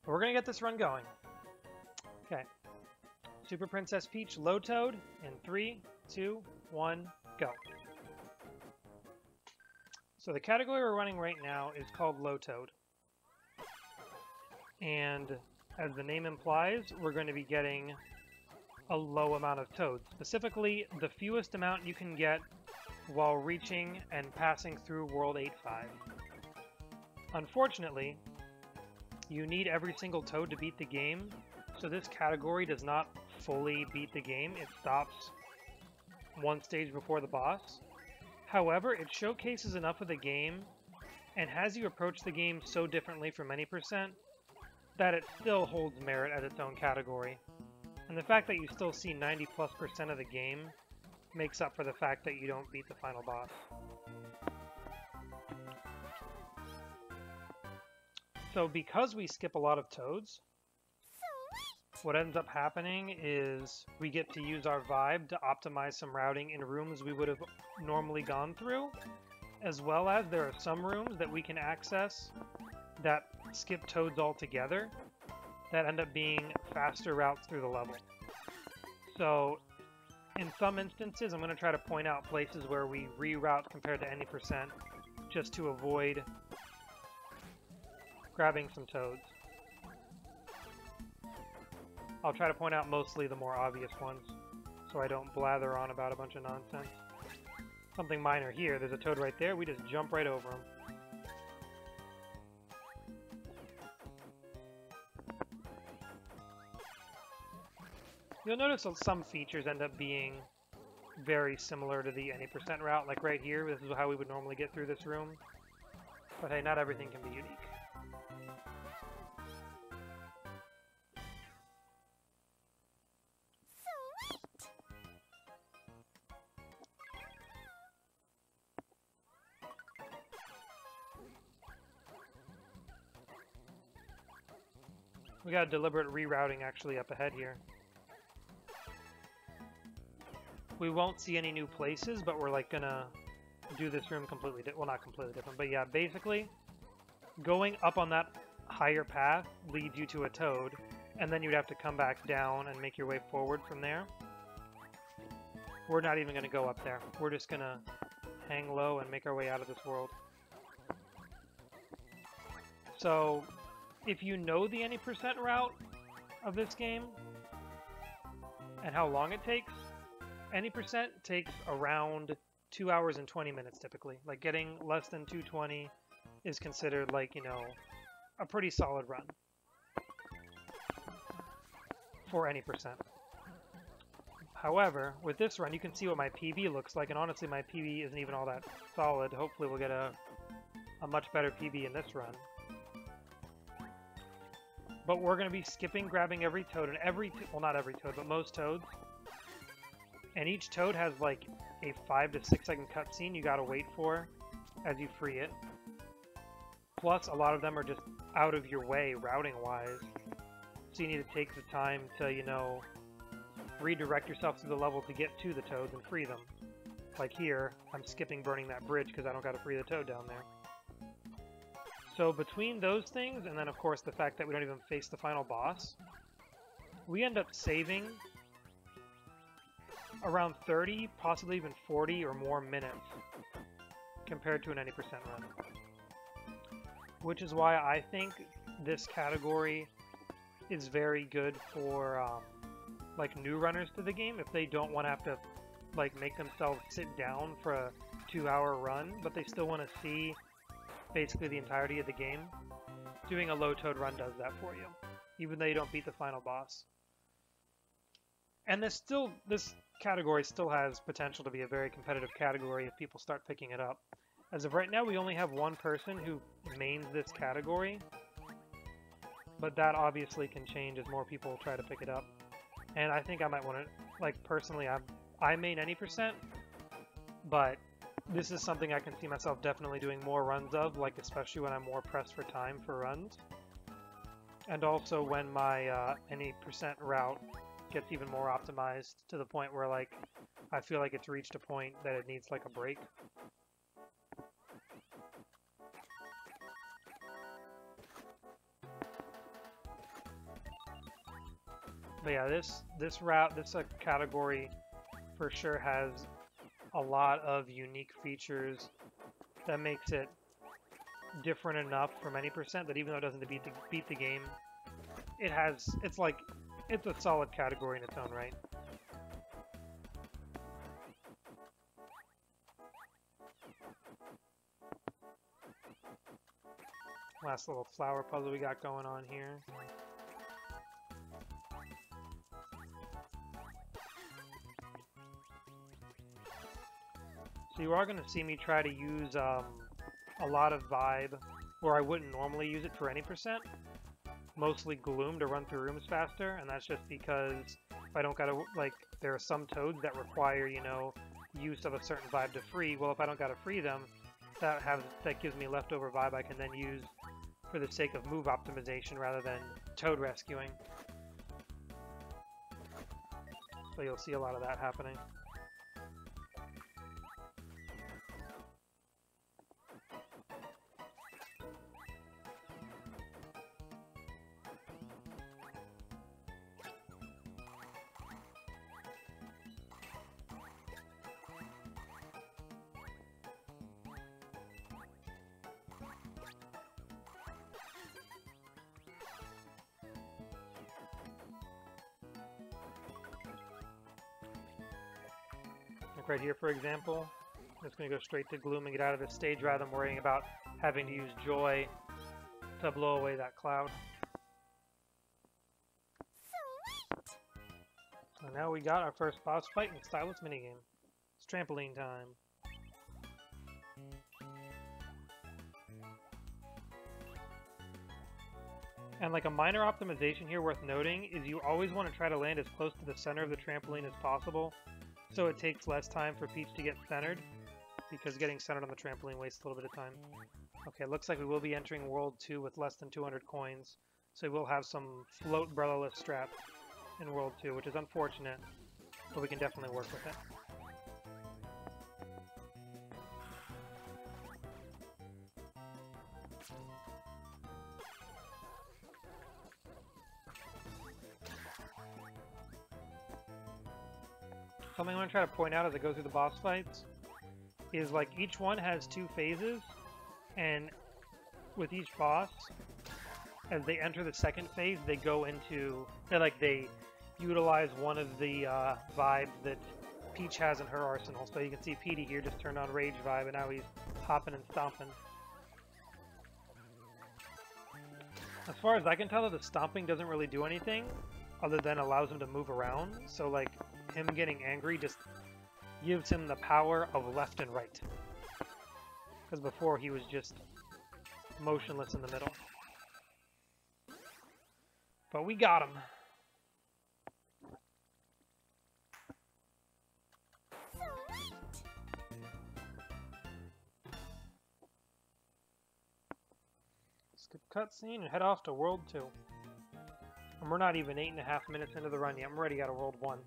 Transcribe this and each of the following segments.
But we're going to get this run going. Okay. Super Princess Peach, Low Toad, in 3, 2, 1, go. So the category we're running right now is called Low Toad. And as the name implies, we're going to be getting a low amount of toads. Specifically, the fewest amount you can get while reaching and passing through World 8-5. Unfortunately, you need every single toad to beat the game, so this category does not fully beat the game. It stops one stage before the boss. However, it showcases enough of the game and has you approach the game so differently from any percent that it still holds merit as its own category. And the fact that you still see 90+% of the game makes up for the fact that you don't beat the final boss. So because we skip a lot of toads, what ends up happening is we get to use our vibe to optimize some routing in rooms we would have normally gone through, as well as there are some rooms that we can access that skip toads altogether that end up being faster routes through the level. So in some instances, I'm going to try to point out places where we reroute compared to any percent just to avoid grabbing some toads. I'll try to point out mostly the more obvious ones so I don't blather on about a bunch of nonsense. Something minor here, there's a toad right there, we just jump right over him. You'll notice that some features end up being very similar to the any percent route, like right here, this is how we would normally get through this room. But hey, not everything can be unique. We got a deliberate rerouting actually up ahead here. We won't see any new places, but we're like gonna do this room completely well, not completely different, but yeah, basically going up on that higher path leads you to a toad, and then you'd have to come back down and make your way forward from there. We're not even gonna go up there. We're just gonna hang low and make our way out of this world. So if you know the any percent route of this game and how long it takes, any percent takes around 2 hours and 20 minutes typically. Like getting less than 220 is considered like, you know, a pretty solid run for any percent. However, with this run, you can see what my PB looks like, and honestly my PB isn't even all that solid. Hopefully we'll get a much better PB in this run. But we're going to be skipping, grabbing every toad, and well, not every toad, but most toads. And each toad has like a 5 to 6 second cutscene you got to wait for as you free it. Plus, a lot of them are just out of your way routing-wise. So you need to take the time to, you know, redirect yourself through the level to get to the toads and free them. Like here, I'm skipping burning that bridge because I don't got to free the toad down there. So between those things, and then of course the fact that we don't even face the final boss, we end up saving around 30, possibly even 40 or more minutes compared to an any percent run. Which is why I think this category is very good for like new runners to the game if they don't want to have to like make themselves sit down for a 2-hour run, but they still want to see basically the entirety of the game. Doing a low toad run does that for you, even though you don't beat the final boss. And this category still has potential to be a very competitive category if people start picking it up. As of right now, we only have one person who mains this category, but that obviously can change as more people try to pick it up. And I think I might want to, like personally, I main any percent, but this is something I can see myself definitely doing more runs of, like especially when I'm more pressed for time for runs. And also when my any percent route gets even more optimized to the point where like I feel like it's reached a point that it needs like a break. But yeah, this route, this category for sure has a lot of unique features that makes it different enough from any percent that even though it doesn't beat the game, it's a solid category in its own right. Last little flower puzzle we got going on here. So you are going to see me try to use a lot of Vibe where I wouldn't normally use it for any percent. Mostly Gloom to run through rooms faster, and that's just because if I don't gotta, like, there are some toads that require, you know, use of a certain Vibe to free. Well, if I don't gotta free them, that gives me leftover Vibe I can then use for the sake of move optimization rather than toad rescuing. So you'll see a lot of that happening. Right here, for example, I'm just going to go straight to Gloom and get out of this stage rather than worrying about having to use Joy to blow away that cloud. So now we got our first boss fight in Stylus minigame. It's trampoline time. And like a minor optimization here worth noting is you always want to try to land as close to the center of the trampoline as possible, so it takes less time for Peach to get centered, because getting centered on the trampoline wastes a little bit of time. Okay, it looks like we will be entering World 2 with less than 200 coins, so we will have some float Brella-less strap in World 2, which is unfortunate, but we can definitely work with it. Something I want to try to point out as I go through the boss fights is like each one has 2 phases, and with each boss, as they enter the second phase, they utilize one of the vibes that Peach has in her arsenal. So you can see Petey here just turned on Rage Vibe, and now he's hopping and stomping. As far as I can tell, the stomping doesn't really do anything other than allows him to move around. So like him getting angry just gives him the power of left and right. Because before he was just motionless in the middle. But we got him. Skip cutscene and head off to World 2. And we're not even 8.5 minutes into the run yet. I'm already out of World 1.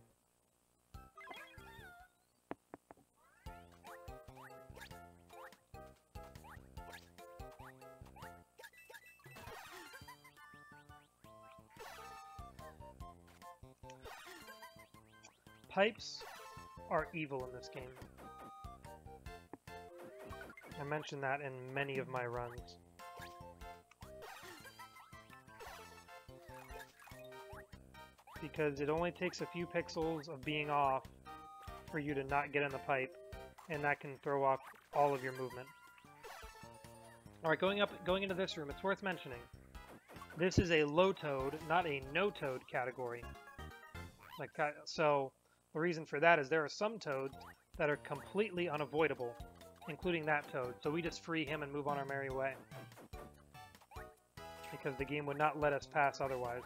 Pipes are evil in this game. I mentioned that in many of my runs. Because it only takes a few pixels of being off for you to not get in the pipe, and that can throw off all of your movement. Alright, going into this room, it's worth mentioning. This is a low toad, not a no toad category. So the reason for that is there are some toads that are completely unavoidable, including that toad. So we just free him and move on our merry way. Because the game would not let us pass otherwise.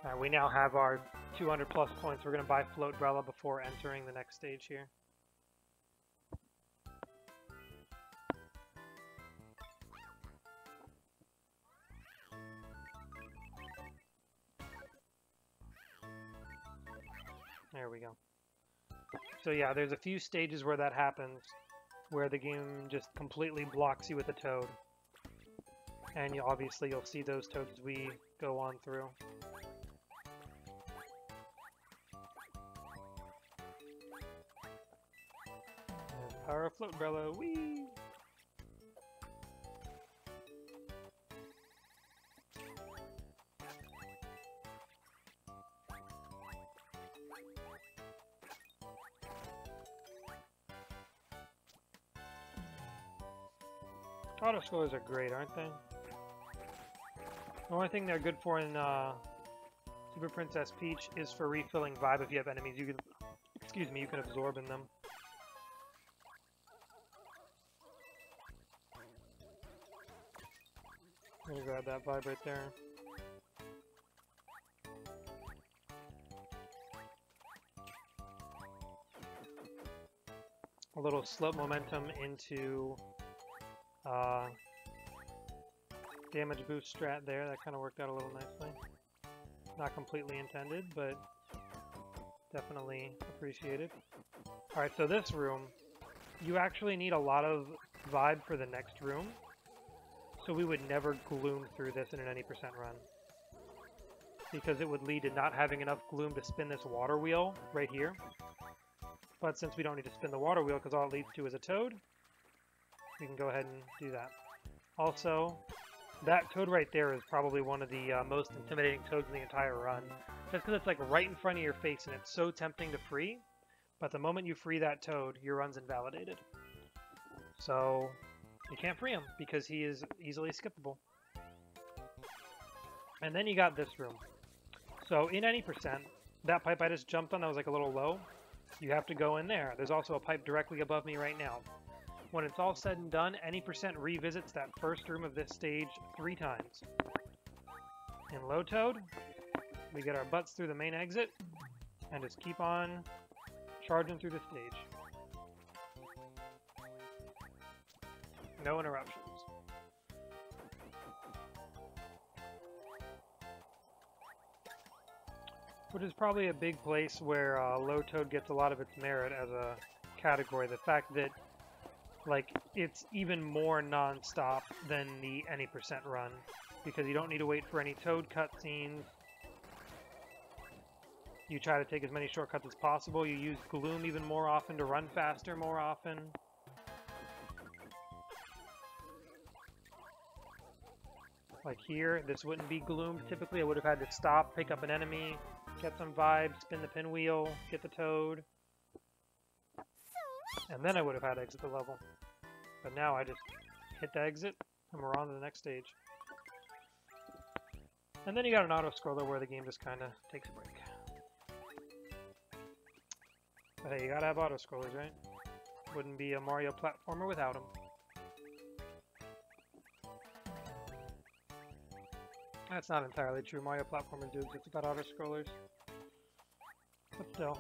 Alright, we now have our 200 plus points. We're going to buy Float Brella before entering the next stage here. There we go. So yeah, there's a few stages where that happens, where the game just completely blocks you with a toad. And obviously you'll see those toads as we go on through. And power of Float Umbrella, whee! Auto scrollers are great, aren't they? The only thing they're good for in Super Princess Peach is for refilling vibe. If you have enemies you can, excuse me, you can absorb in them. I'm gonna grab that vibe right there. A little slope momentum into damage boost strat there. That kind of worked out a little nicely. Not completely intended, but definitely appreciated. Alright, so this room, you actually need a lot of vibe for the next room. So we would never gloom through this in an any percent run. Because it would lead to not having enough gloom to spin this water wheel right here. But since we don't need to spin the water wheel because all it leads to is a toad, we can go ahead and do that. Also, that toad right there is probably one of the most intimidating toads in the entire run. Just because it's like right in front of your face and it's so tempting to free. But the moment you free that toad, your run's invalidated. So you can't free him because he is easily skippable. And then you got this room. So in any percent, that pipe I just jumped on that was like a little low, you have to go in there. There's also a pipe directly above me right now. When it's all said and done, any percent revisits that first room of this stage 3 times. In Low Toad, we get our butts through the main exit, and just keep on charging through the stage. No interruptions. Which is probably a big place where Low Toad gets a lot of its merit as a category. The fact that like it's even more non-stop than the any percent run, because you don't need to wait for any Toad cutscenes. You try to take as many shortcuts as possible. You use Gloom even more often to run faster more often. Like here, this wouldn't be gloomed. Typically, I would have had to stop, pick up an enemy, get some vibes, spin the pinwheel, get the toad. And then I would have had to exit the level. But now I just hit the exit, and we're on to the next stage. And then you got an auto-scroller where the game just kind of takes a break. But hey, you gotta have auto-scrollers, right? Wouldn't be a Mario platformer without them. That's not entirely true. Mario platformers do exist without auto-scrollers. But still.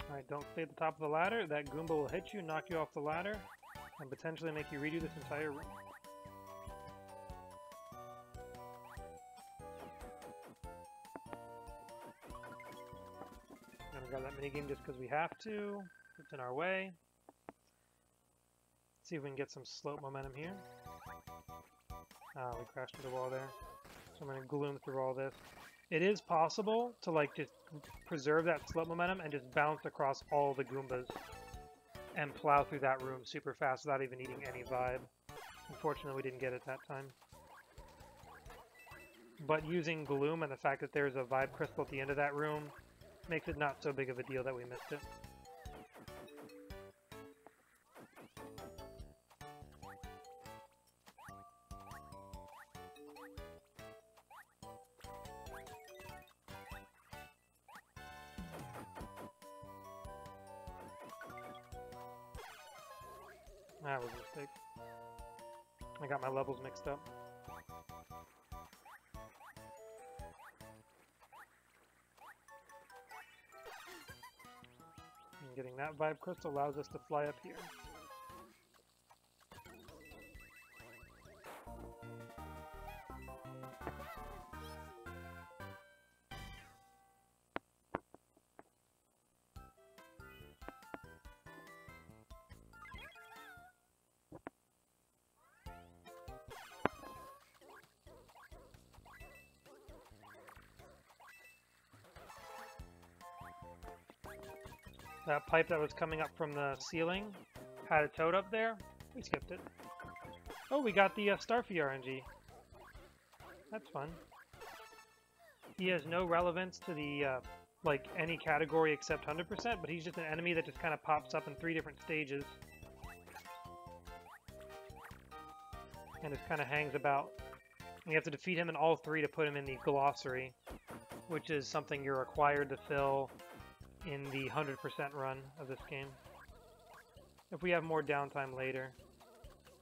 Alright, don't stay at the top of the ladder. That Goomba will hit you, knock you off the ladder, and potentially make you redo this entire room. And we got that minigame just because we have to. It's in our way. See if we can get some slope momentum here. We crashed into the wall there. So I'm going to gloom through all this. It is possible to like just preserve that slope momentum and just bounce across all the Goombas and plow through that room super fast without even needing any vibe. Unfortunately, we didn't get it that time. But using Gloom and the fact that there's a vibe crystal at the end of that room makes it not so big of a deal that we missed it. That was a mistake. I got my levels mixed up. And getting that vibe crystal allows us to fly up here. That pipe that was coming up from the ceiling had a toad up there. We skipped it. Oh, we got the Starfy RNG. That's fun. He has no relevance to the, like, any category except 100%, but he's just an enemy that just kind of pops up in 3 different stages. And just kind of hangs about. You have to defeat him in all 3 to put him in the glossary, which is something you're required to fill in the 100% run of this game. If we have more downtime later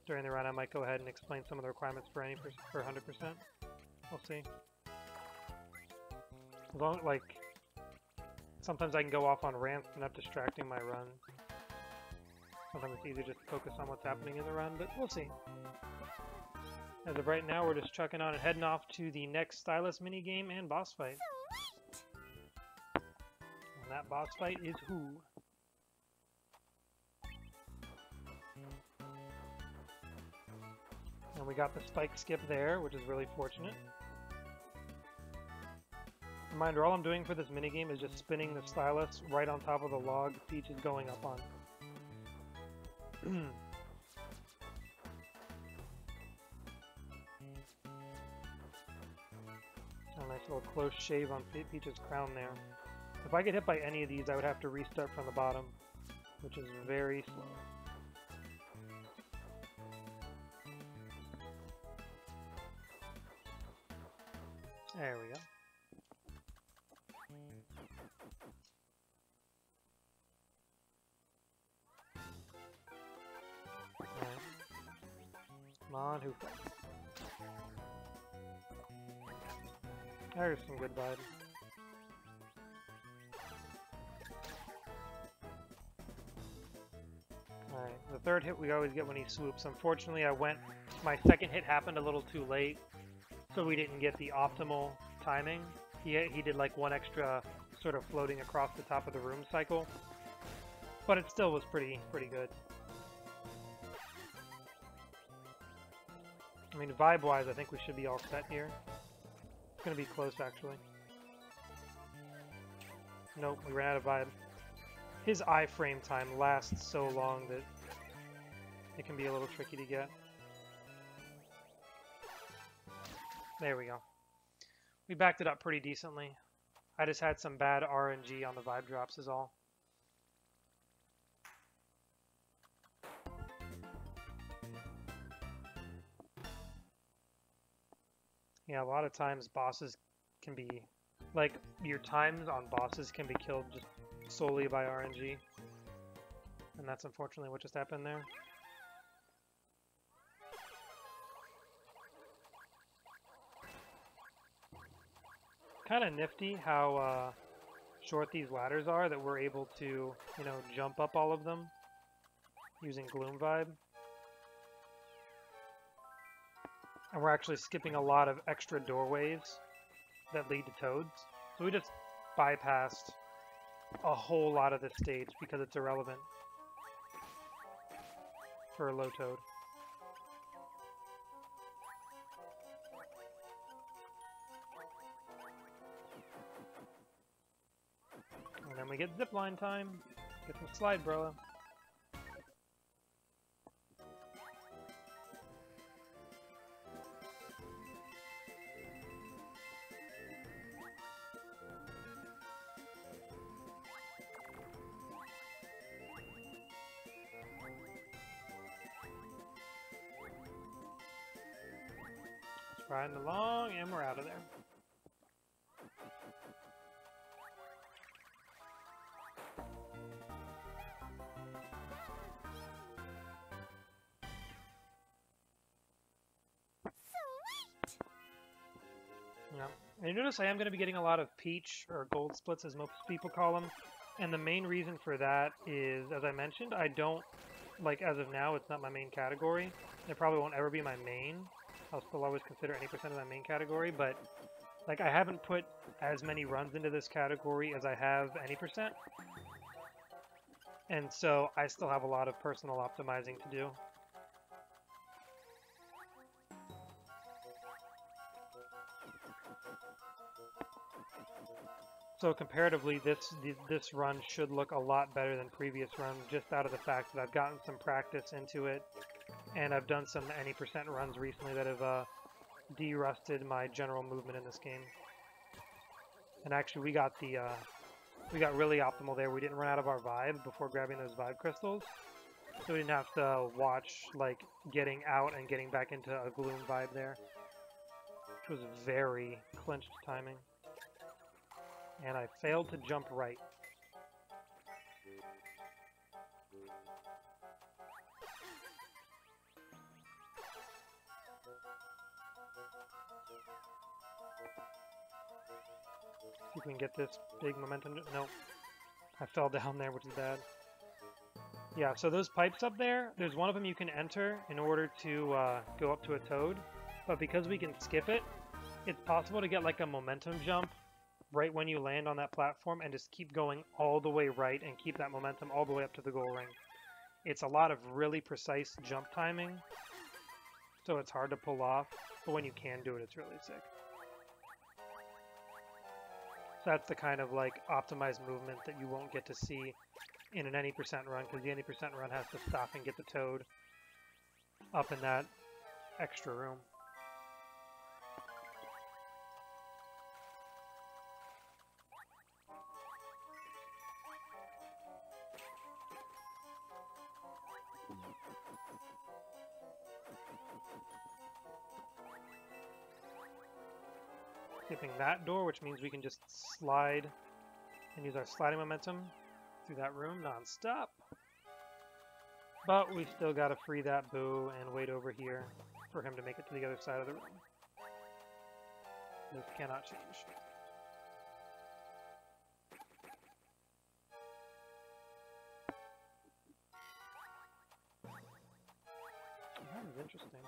during the run, I might go ahead and explain some of the requirements for 100%. We'll see. Like, sometimes I can go off on rants and up distracting my run. Sometimes it's easier just to focus on what's happening in the run, but we'll see. As of right now, we're just trucking on and heading off to the next Stylus minigame and boss fight. And that boss fight is who? And we got the spike skip there, which is really fortunate. Reminder, all I'm doing for this minigame is just spinning the stylus right on top of the log Peach is going up on. A nice little close shave on Peach's crown there. If I get hit by any of these, I would have to restart from the bottom, which is very slow. There we go. Right. Come on, who? There's some good vibes. Alright, the third hit we always get when he swoops. Unfortunately, my second hit happened a little too late, so we didn't get the optimal timing. He did like one extra sort of floating across the top of the room cycle, but it still was pretty good. I mean, vibe-wise, I think we should be all set here. It's gonna be close, actually. Nope, we ran out of vibe. His iframe time lasts so long that it can be a little tricky to get. There we go. We backed it up pretty decently. I just had some bad RNG on the vibe drops is all. Yeah, a lot of times bosses can be, like, your times on bosses can be killed just solely by RNG. And that's unfortunately what just happened there. Kind of nifty how short these ladders are, that we're able to, you know, jump up all of them using Gloom Vibe. And we're actually skipping a lot of extra doorways that lead to toads. So we just bypassed a whole lot of this stage because it's irrelevant for a low toad. And then we get zipline time. Get some slide, bro. Riding along, and we're out of there. Yeah. And you notice I am going to be getting a lot of peach, or gold splits as most people call them. And the main reason for that is, as I mentioned, I don't, like, as of now, it's not my main category. It probably won't ever be my main. I'll still always consider any percent of my main category, but like I haven't put as many runs into this category as I have any percent. And so I still have a lot of personal optimizing to do. So comparatively, this run should look a lot better than previous runs, just out of the fact that I've gotten some practice into it, and I've done some any percent runs recently that have de-rusted my general movement in this game. And actually, we got really optimal there. We didn't run out of our vibe before grabbing those vibe crystals, so we didn't have to watch like getting out and getting back into a Gloom vibe there, which was very clinched timing. And I failed to jump right. See if we can get this big momentum. Nope. I fell down there, which is bad. Yeah, so those pipes up there, there's one of them you can enter in order to go up to a toad. But because we can skip it, it's possible to get like a momentum jump right when you land on that platform and just keep going all the way right and keep that momentum all the way up to the goal ring. It's a lot of really precise jump timing, so it's hard to pull off, but when you can do it, it's really sick. So that's the kind of like optimized movement that you won't get to see in an any percent run, because the any percent run has to stop and get the toad up in that extra room. Skipping that door, which means we can just slide and use our sliding momentum through that room non-stop. But we still gotta free that Boo and wait over here for him to make it to the other side of the room. This cannot change. That is interesting.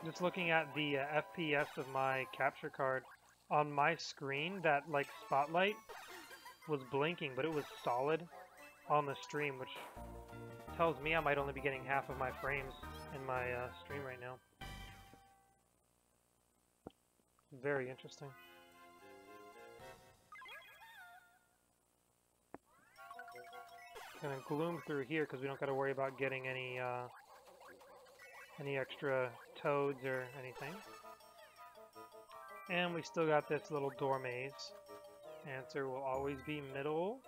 Just looking at the FPS of my capture card, on my screen, that like spotlight was blinking, but it was solid on the stream, which tells me I might only be getting half of my frames in my stream right now. Very interesting. Gonna Gloom through here because we don't got to worry about getting any extra toads or anything. And we still got this little door maze. Answer will always be middle,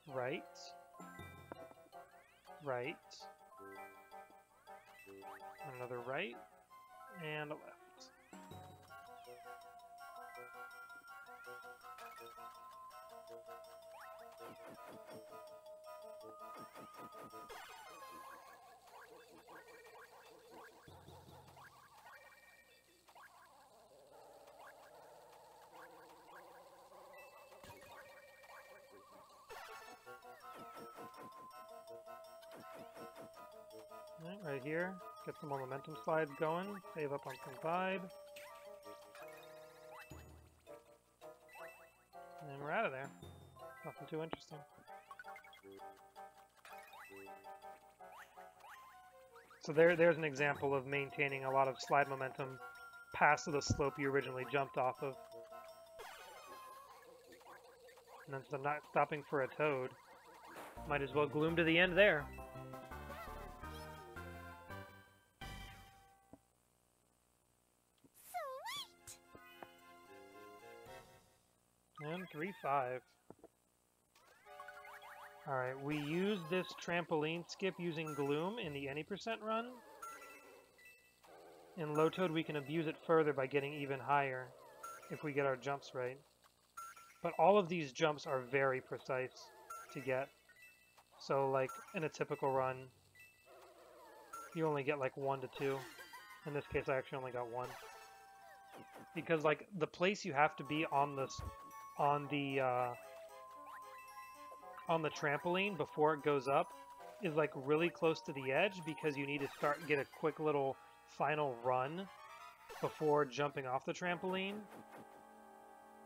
right, right, another right, and a left. Right here, get some more momentum slides going, save up on some vibe. And then we're out of there. Nothing too interesting. So there's an example of maintaining a lot of slide momentum past the slope you originally jumped off of. And then since I'm not stopping for a toad, might as well Gloom to the end there. And 3-5. Alright, we used this trampoline skip using Gloom in the any percent run. In Low Toad we can abuse it further by getting even higher if we get our jumps right. But all of these jumps are very precise to get. So like in a typical run, you only get like 1 to 2. In this case I actually only got 1. Because like the place you have to be on the trampoline before it goes up is like really close to the edge, because you need to get a quick little final run before jumping off the trampoline,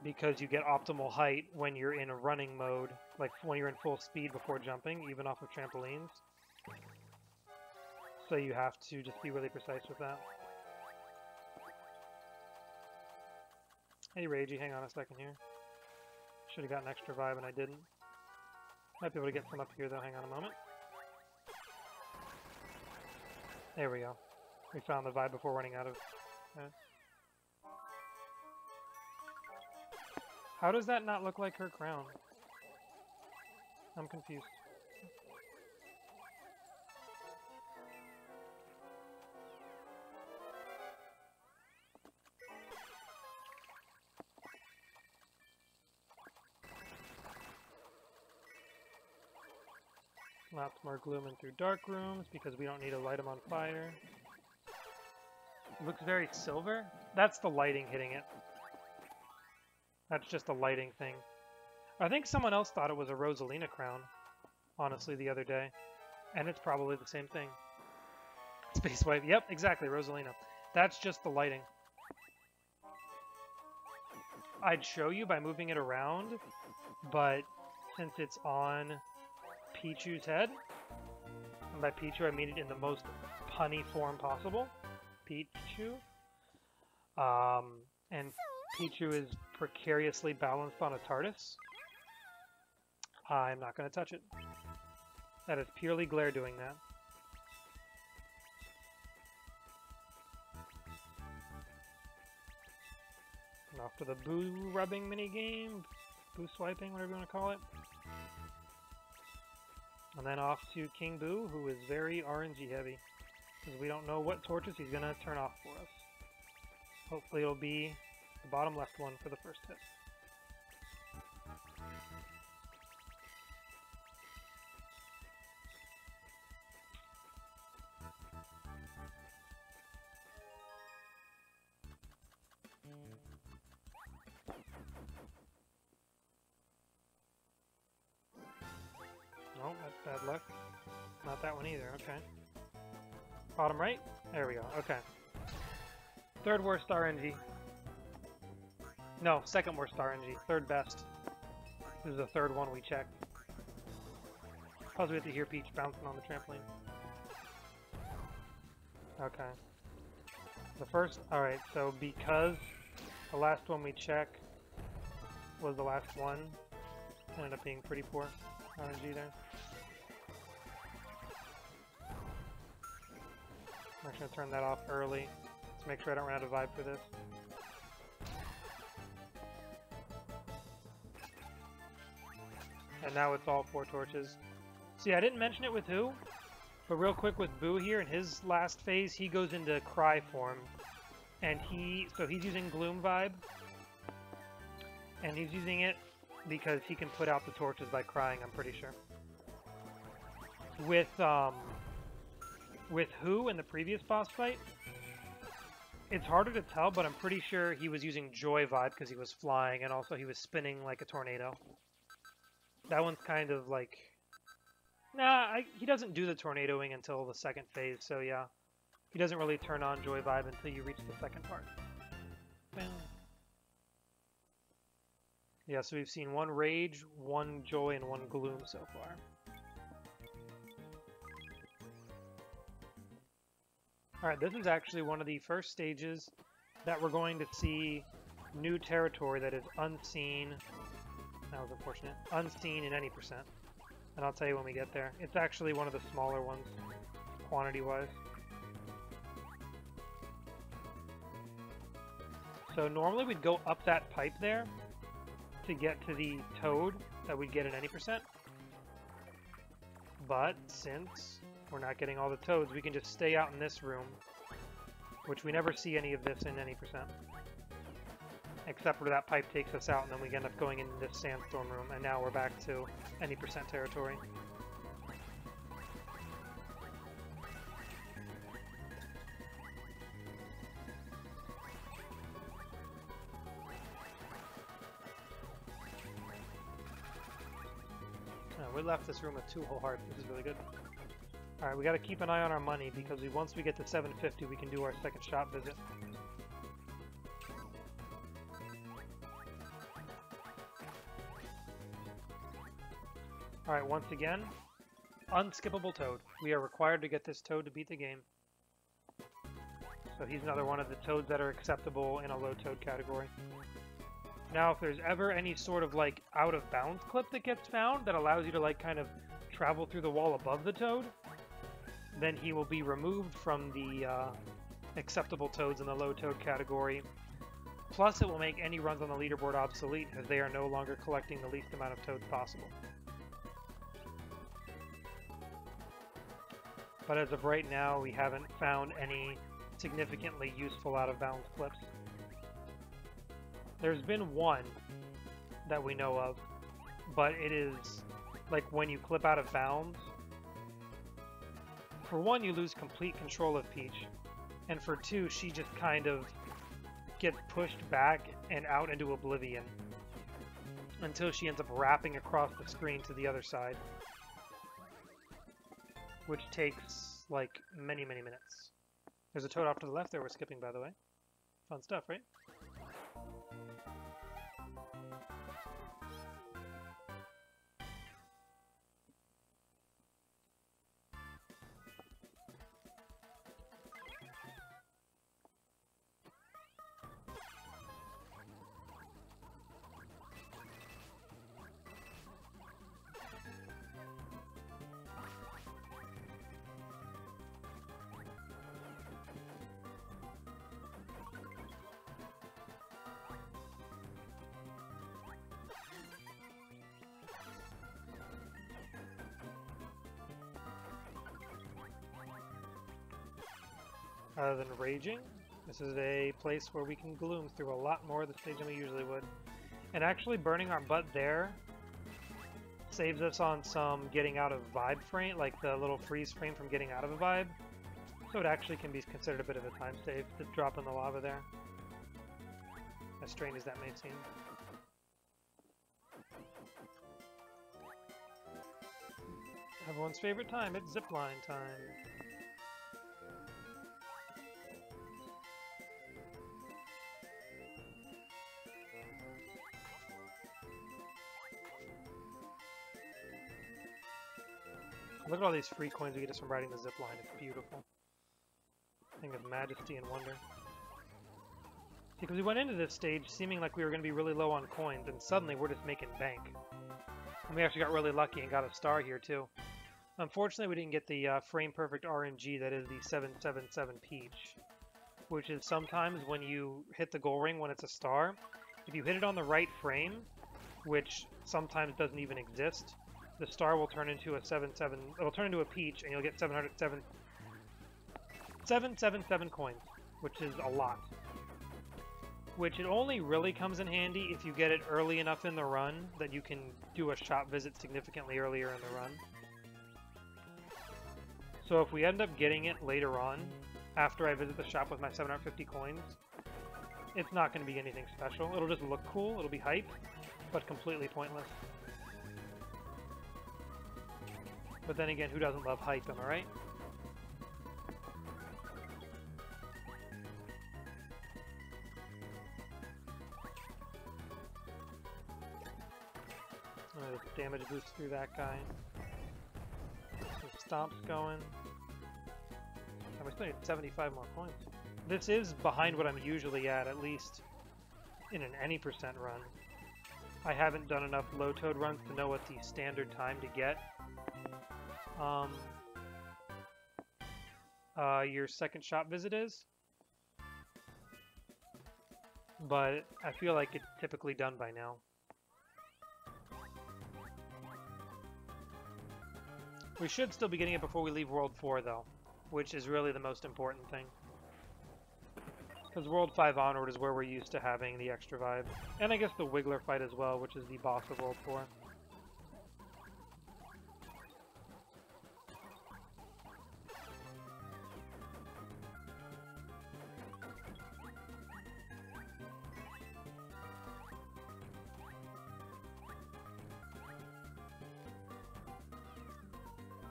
because you get optimal height when you're in a running mode, like when you're in full speed before jumping, even off of trampolines. So you have to just be really precise with that. Hey Ragey, hang on a second here. Should have got an extra vibe and I didn't. Might be able to get some up here though, hang on a moment. There we go. We found the vibe before running out of... How does that not look like her crown? I'm confused. Lots more glooming through dark rooms because we don't need to light them on fire. It looks very silver. That's the lighting hitting it. That's just a lighting thing. I think someone else thought it was a Rosalina crown, honestly, the other day. And it's probably the same thing. Space Wife. Yep, exactly, Rosalina. That's just the lighting. I'd show you by moving it around, but since it's on Pichu's head, and by Pichu I mean it in the most punny form possible, Pichu, and Pichu is precariously balanced on a TARDIS, I'm not going to touch it. That is purely glare doing that. And off to the boo rubbing minigame, boo swiping, whatever you want to call it. And then off to King Boo, who is very RNG heavy, because we don't know what torches he's going to turn off for us. Hopefully it'll be the bottom left one for the first hit. No, that's bad luck. Not that one either, okay. Bottom right? There we go, okay. Third worst RNG. No, second worst RNG. Third best. This is the third one we checked. Plus we have to hear Peach bouncing on the trampoline. Okay. The first, alright, so because the last one we checked was the last one, ended up being pretty poor RNG there. I'm actually going to turn that off early to make sure I don't run out of vibe for this. And now it's all 4 torches. See, I didn't mention it with who, but real quick with Boo here, in his last phase, he goes into Cry form. And so he's using Gloom vibe. And he's using it because he can put out the torches by crying, I'm pretty sure. With Who in the previous boss fight, it's harder to tell, but I'm pretty sure he was using Joy vibe because he was flying, and also he was spinning like a tornado. That one's kind of like... Nah, he doesn't do the tornadoing until the second phase, so yeah. He doesn't really turn on Joy vibe until you reach the second part. Bam. Yeah, so we've seen 1 Rage, 1 Joy, and 1 Gloom so far. Alright, this is actually one of the first stages that we're going to see new territory that is unseen. That was unfortunate. Unseen in any percent. And I'll tell you when we get there. It's actually one of the smaller ones, quantity-wise. So normally we'd go up that pipe there to get to the toad that we'd get in any percent. But since we're not getting all the toads, we can just stay out in this room, which we never see any of this in any percent. Except where that pipe takes us out, and then we end up going into this sandstorm room, and now we're back to any percent territory. We left this room with 2 whole hearts. This is really good. Alright, we gotta keep an eye on our money because once we get to 750, we can do our second shop visit. Alright, once again, unskippable toad. We are required to get this toad to beat the game. So he's another one of the toads that are acceptable in a low toad category. Now, if there's ever any sort of like out of bounds clip that gets found that allows you to like kind of travel through the wall above the toad, then he will be removed from the acceptable toads in the low toad category. Plus, it will make any runs on the leaderboard obsolete, as they are no longer collecting the least amount of toads possible. But as of right now, we haven't found any significantly useful out-of-bounds clips. There's been one that we know of, but it is like when you clip out of bounds. For one, you lose complete control of Peach, and for two, she just kind of gets pushed back and out into oblivion until she ends up wrapping across the screen to the other side, which takes like many minutes. There's a toad off to the left there we're skipping, by the way. Fun stuff, right? Other than raging, this is a place where we can gloom through a lot more of the stage than we usually would. And actually burning our butt there saves us on some getting out of vibe frame, like the little freeze frame from getting out of a vibe. So it actually can be considered a bit of a time save to drop in the lava there, as strange as that may seem. Everyone's favorite time, it's zipline time. Look at all these free coins we get just from riding the zip line. It's beautiful. Thing of majesty and wonder. Because we went into this stage seeming like we were going to be really low on coins, and suddenly we're just making bank. And we actually got really lucky and got a star here too. Unfortunately, we didn't get the frame perfect RNG that is the 777 Peach, which is sometimes when you hit the goal ring when it's a star, if you hit it on the right frame, which sometimes doesn't even exist, the star will turn into a 7-7. It'll turn into a Peach, and you'll get 777 coins, which is a lot. Which it only really comes in handy if you get it early enough in the run that you can do a shop visit significantly earlier in the run. So if we end up getting it later on, after I visit the shop with my 750 coins, it's not going to be anything special. It'll just look cool, it'll be hype, but completely pointless. But then again, who doesn't love hype, am I right? Damage boost through that guy. Some stomps going. And we still need 75 more coins. This is behind what I'm usually at least in an any percent run. I haven't done enough low toad runs to know what the standard time to get your second shop visit is, but I feel like it's typically done by now. We should still be getting it before we leave World 4 though, which is really the most important thing. Because World 5 onward is where we're used to having the extra vibe. And I guess the Wiggler fight as well, which is the boss of World 4.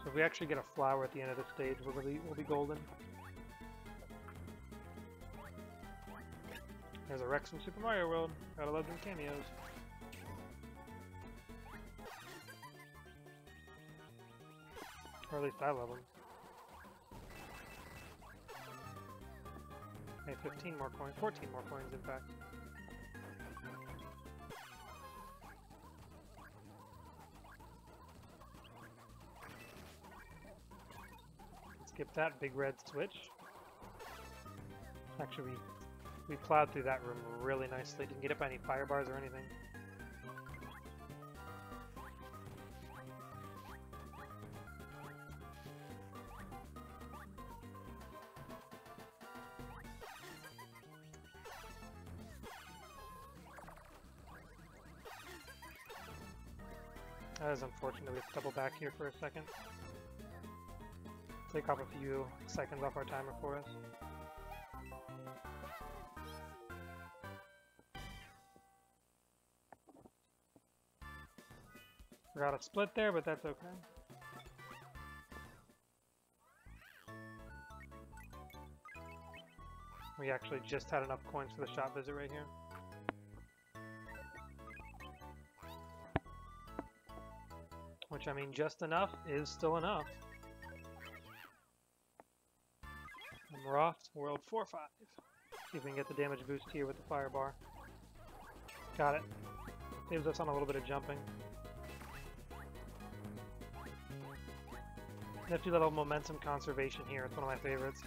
So if we actually get a flower at the end of the stage, we'll be golden. There's a Rex from Super Mario World. Gotta love them cameos. Or at least I love them. Okay, 15 more coins. 14 more coins, in fact. skip that big red switch. Actually, we plowed through that room really nicely. Didn't get up any fire bars or anything. That is unfortunate. We have to double back here for a second. Take off a few seconds off our timer for us. Forgot a split there, but that's okay. We actually just had enough coins for the shop visit right here. Which, I mean, just enough is still enough. And we're off to World 4-5. See if we can get the damage boost here with the fire bar. Got it. Saves us on a little bit of jumping. Nifty little momentum conservation here. It's one of my favorites.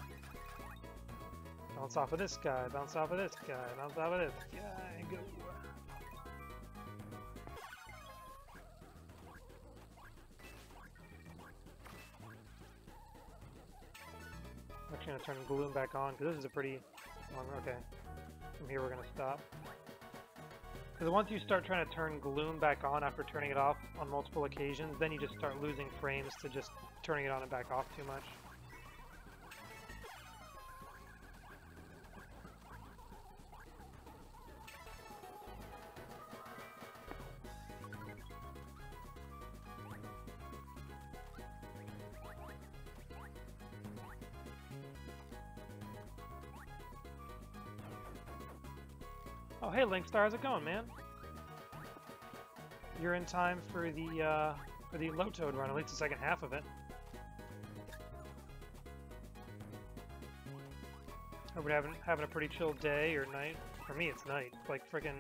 Bounce off of this guy, bounce off of this guy, bounce off of this guy, go. I'm actually going to turn Gloom back on, because this is a pretty long, okay. From here we're going to stop. Because once you start trying to turn Gloom back on after turning it off on multiple occasions, then you just start losing frames to just turning it on and back off too much. Oh, hey, Linkstar, how's it going, man? You're in time for the Low Toad run, at least the second half of it. Hope we're having a pretty chill day or night. For me, it's night. It's like freaking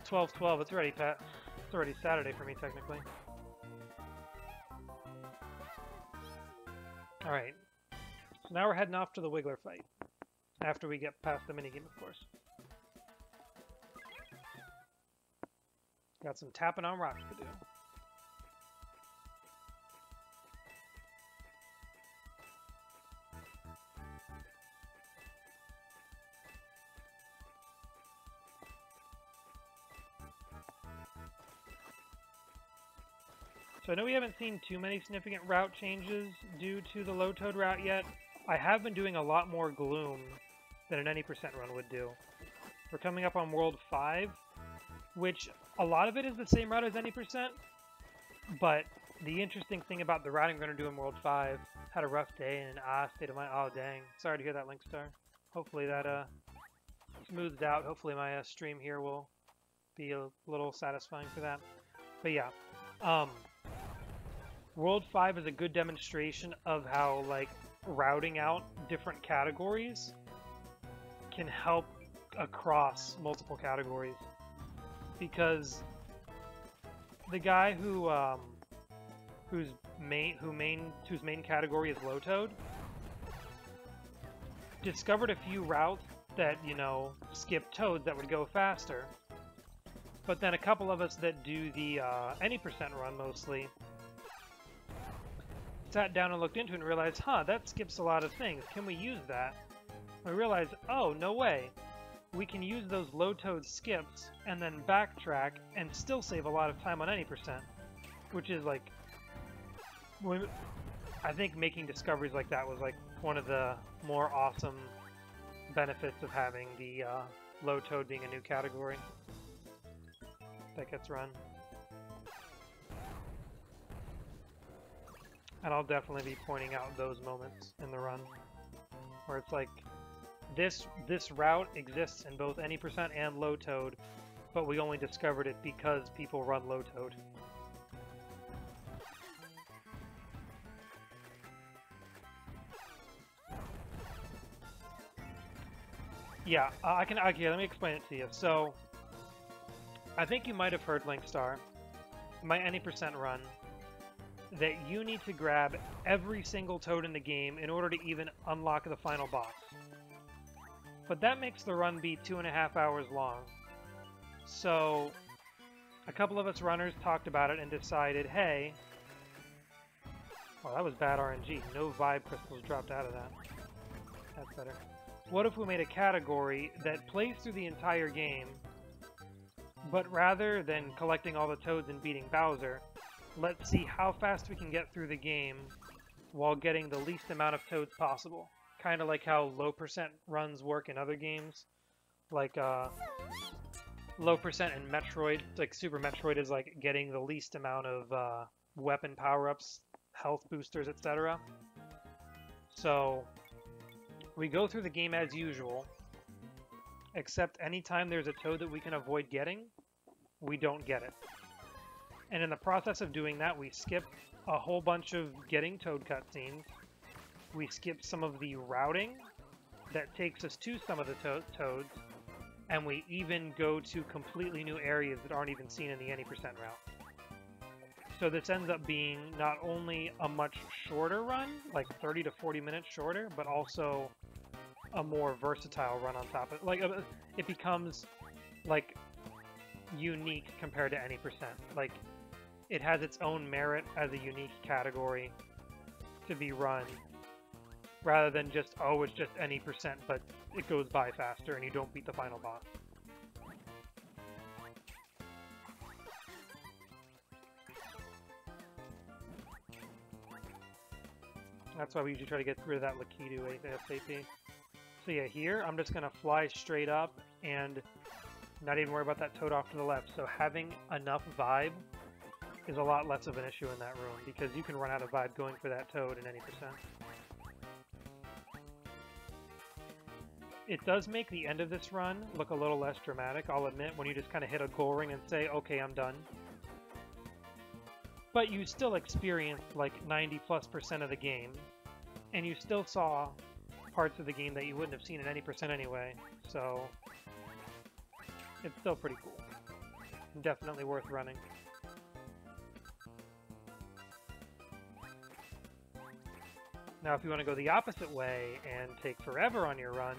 12:12. It's already it's already Saturday for me, technically. All right. So now we're heading off to the Wiggler fight. After we get past the minigame, of course. Got some tapping on rocks to do. So I know we haven't seen too many significant route changes due to the Low Toad route yet. I have been doing a lot more Gloom than an any percent run would do. We're coming up on World 5, which a lot of it is the same route as any percent, but the interesting thing about the routing we're going to do in World 5, had a rough day and an state of mind. Oh, dang. Sorry to hear that, Linkstar. Hopefully that smooths out. Hopefully my stream here will be a little satisfying for that. But yeah, World 5 is a good demonstration of how, like, routing out different categories can help across multiple categories. Because the guy whose main category is Low Toad discovered a few routes that, you know, skip toads that would go faster. But then a couple of us that do the any percent run mostly sat down and looked into it and realized, huh, that skips a lot of things. Can we use that? And we realized, oh, no way. We can use those Low Toad skips and then backtrack and still save a lot of time on any percent. Which is like, I think making discoveries like that was like one of the more awesome benefits of having the Low Toad being a new category that gets run. And I'll definitely be pointing out those moments in the run where it's like, this route exists in both any percent and Low Toad, but we only discovered it because people run Low Toad. Yeah, okay, let me explain it to you. So, I think you might have heard Linkstar. My any percent run, that you need to grab every single Toad in the game in order to even unlock the final boss. But that makes the run be 2.5 hours long. So a couple of us runners talked about it and decided, hey, well, that was bad RNG. No vibe crystals dropped out of that. That's better. What if we made a category that plays through the entire game, but rather than collecting all the Toads and beating Bowser, let's see how fast we can get through the game while getting the least amount of Toads possible. Kind of like how low percent runs work in other games. Like, low percent in Metroid, like Super Metroid is like getting the least amount of weapon power-ups, health boosters, etc. So we go through the game as usual, except anytime there's a Toad that we can avoid getting, we don't get it. And in the process of doing that, we skip a whole bunch of getting Toad cutscenes. We skip some of the routing that takes us to some of the Toads, and we even go to completely new areas that aren't even seen in the any% route. So this ends up being not only a much shorter run, like 30 to 40 minutes shorter, but also a more versatile run on top of it. Like, it becomes, like, unique compared to any%. Like, it has its own merit as a unique category to be run, rather than just, oh, it's just any%, but it goes by faster and you don't beat the final boss. That's why we usually try to get rid of that Lakitu ASAP. So yeah, here I'm just going to fly straight up and not even worry about that Toad off to the left. So having enough vibe is a lot less of an issue in that room, because you can run out of vibe going for that Toad in any %. It does make the end of this run look a little less dramatic, I'll admit, when you just kind of hit a goal ring and say, okay, I'm done. But you still experienced like 90+% of the game, and you still saw parts of the game that you wouldn't have seen in any % anyway, so it's still pretty cool. Definitely worth running. Now if you want to go the opposite way and take forever on your run,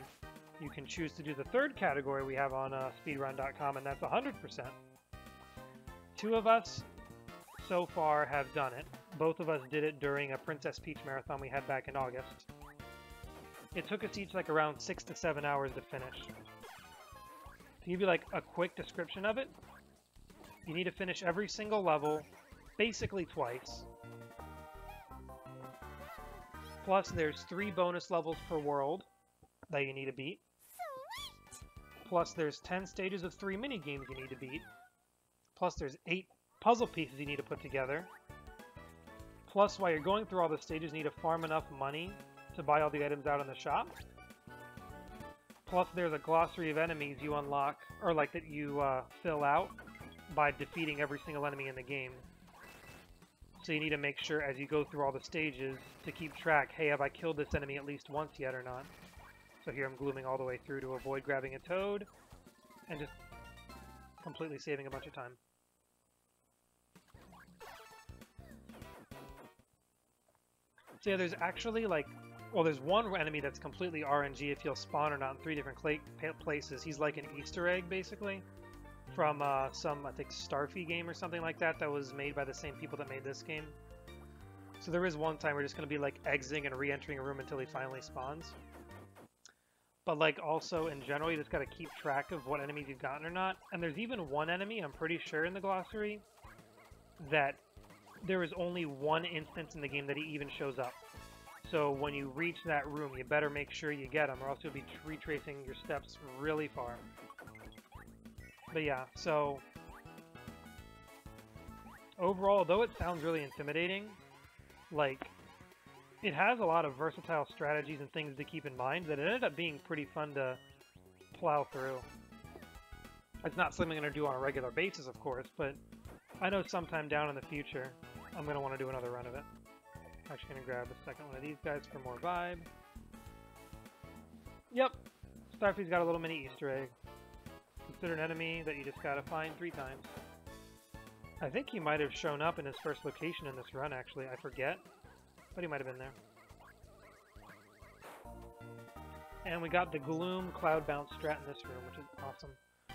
you can choose to do the third category we have on speedrun.com, and that's 100%. 2 of us so far have done it. Both of us did it during a Princess Peach marathon we had back in August. It took us each like around 6 to 7 hours to finish. To give you like a quick description of it, you need to finish every single level basically twice. Plus there's 3 bonus levels per world that you need to beat. Plus there's 10 stages of 3 mini games you need to beat. Plus there's 8 puzzle pieces you need to put together. Plus, while you're going through all the stages, you need to farm enough money to buy all the items out in the shop. Plus, there's a glossary of enemies you unlock, or like that you fill out by defeating every single enemy in the game. So you need to make sure as you go through all the stages to keep track, hey, have I killed this enemy at least once yet or not? So here I'm glooming all the way through to avoid grabbing a Toad, and just completely saving a bunch of time. So yeah, there's actually like, well, there's one enemy that's completely RNG if he'll spawn or not in 3 different places. He's like an Easter egg, basically, from some, I think, Starfy game or something like that that was made by the same people that made this game. So there is one time we're just going to be like exiting and re-entering a room until he finally spawns. But like also in general, you just got to keep track of what enemies you've gotten or not. And there's even one enemy, I'm pretty sure in the glossary, that there is only one instance in the game that he even shows up. So when you reach that room, you better make sure you get him, or else you'll be retracing your steps really far. But yeah, so overall, though it sounds really intimidating, like, it has a lot of versatile strategies and things to keep in mind that it ended up being pretty fun to plow through. It's not something I'm going to do on a regular basis, of course, but I know sometime down in the future I'm going to want to do another run of it. I'm actually going to grab a second one of these guys for more vibe. Yep, Starfy's got a little mini Easter egg. Consider an enemy that you just got to find 3 times. I think he might have shown up in his first location in this run, actually. I forget, but he might have been there. And we got the Gloom Cloud Bounce strat in this room, which is awesome.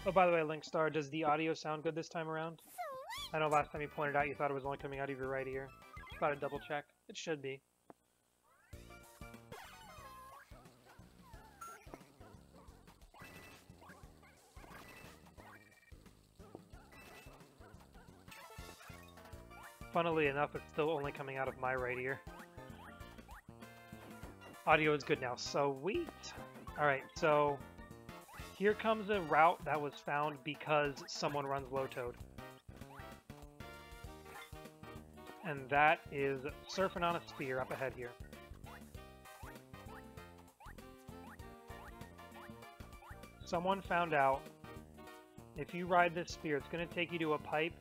Oh, by the way, Linkstar, does the audio sound good this time around? I know last time you pointed out you thought it was only coming out of your right ear. Thought I'd double check. It should be. Funnily enough, it's still only coming out of my right ear. Audio is good now. Sweet! Alright, so here comes a route that was found because someone runs Low-Toad. And that is surfing on a spear up ahead here. Someone found out if you ride this spear, it's going to take you to a pipe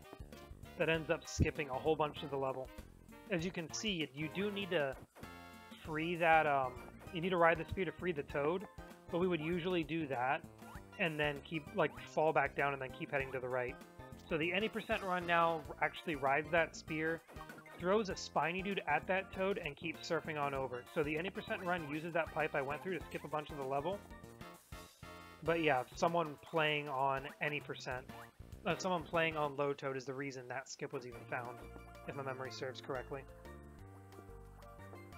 that ends up skipping a whole bunch of the level. As you can see, you do need to free that, you need to ride the spear to free the toad, but we would usually do that and then fall back down and then keep heading to the right. So the any percent run now actually rides that spear, throws a spiny dude at that toad, and keeps surfing on over. So the any percent run uses that pipe I went through to skip a bunch of the level. But yeah, someone playing on any percent, someone playing on Low-Toad is the reason that skip was even found, if my memory serves correctly.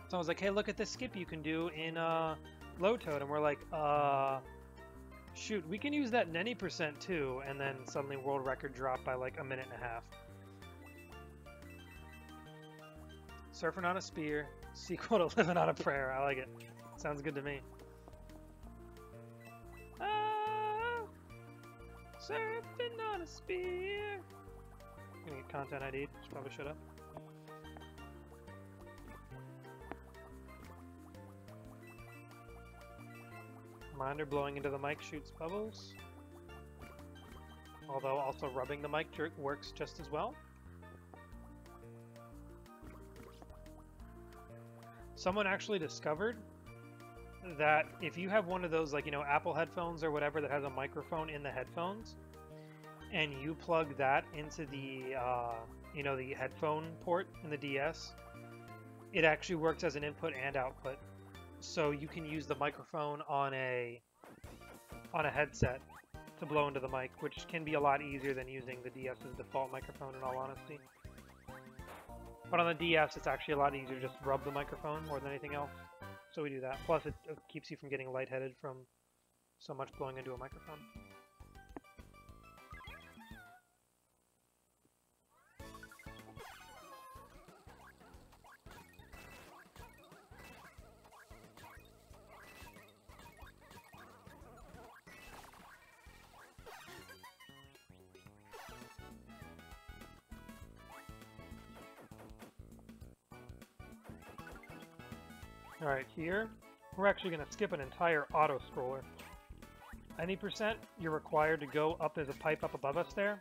So I was like, hey, look at this skip you can do in Low-Toad, and we're like, shoot, we can use that in any percent too, and then suddenly world record dropped by like a minute and a half. Surfing on a spear, sequel to Living on a Prayer. I like it. Sounds good to me. Surfing on a spear. I'm gonna get content ID. Probably should have. Reminder, blowing into the mic shoots bubbles. Although also rubbing the mic works just as well. Someone actually discovered that if you have one of those, like, you know, Apple headphones or whatever that has a microphone in the headphones, and you plug that into the, you know, the headphone port in the DS, it actually works as an input and output. So you can use the microphone on a headset to blow into the mic, which can be a lot easier than using the DS's default microphone, in all honesty. But on the DS, it's actually a lot easier to just rub the microphone more than anything else. So we do that. Plus, it keeps you from getting lightheaded from so much blowing into a microphone. Alright, here, we're actually going to skip an entire auto-scroller. Any percent, you're required to go up, there's a pipe up above us there.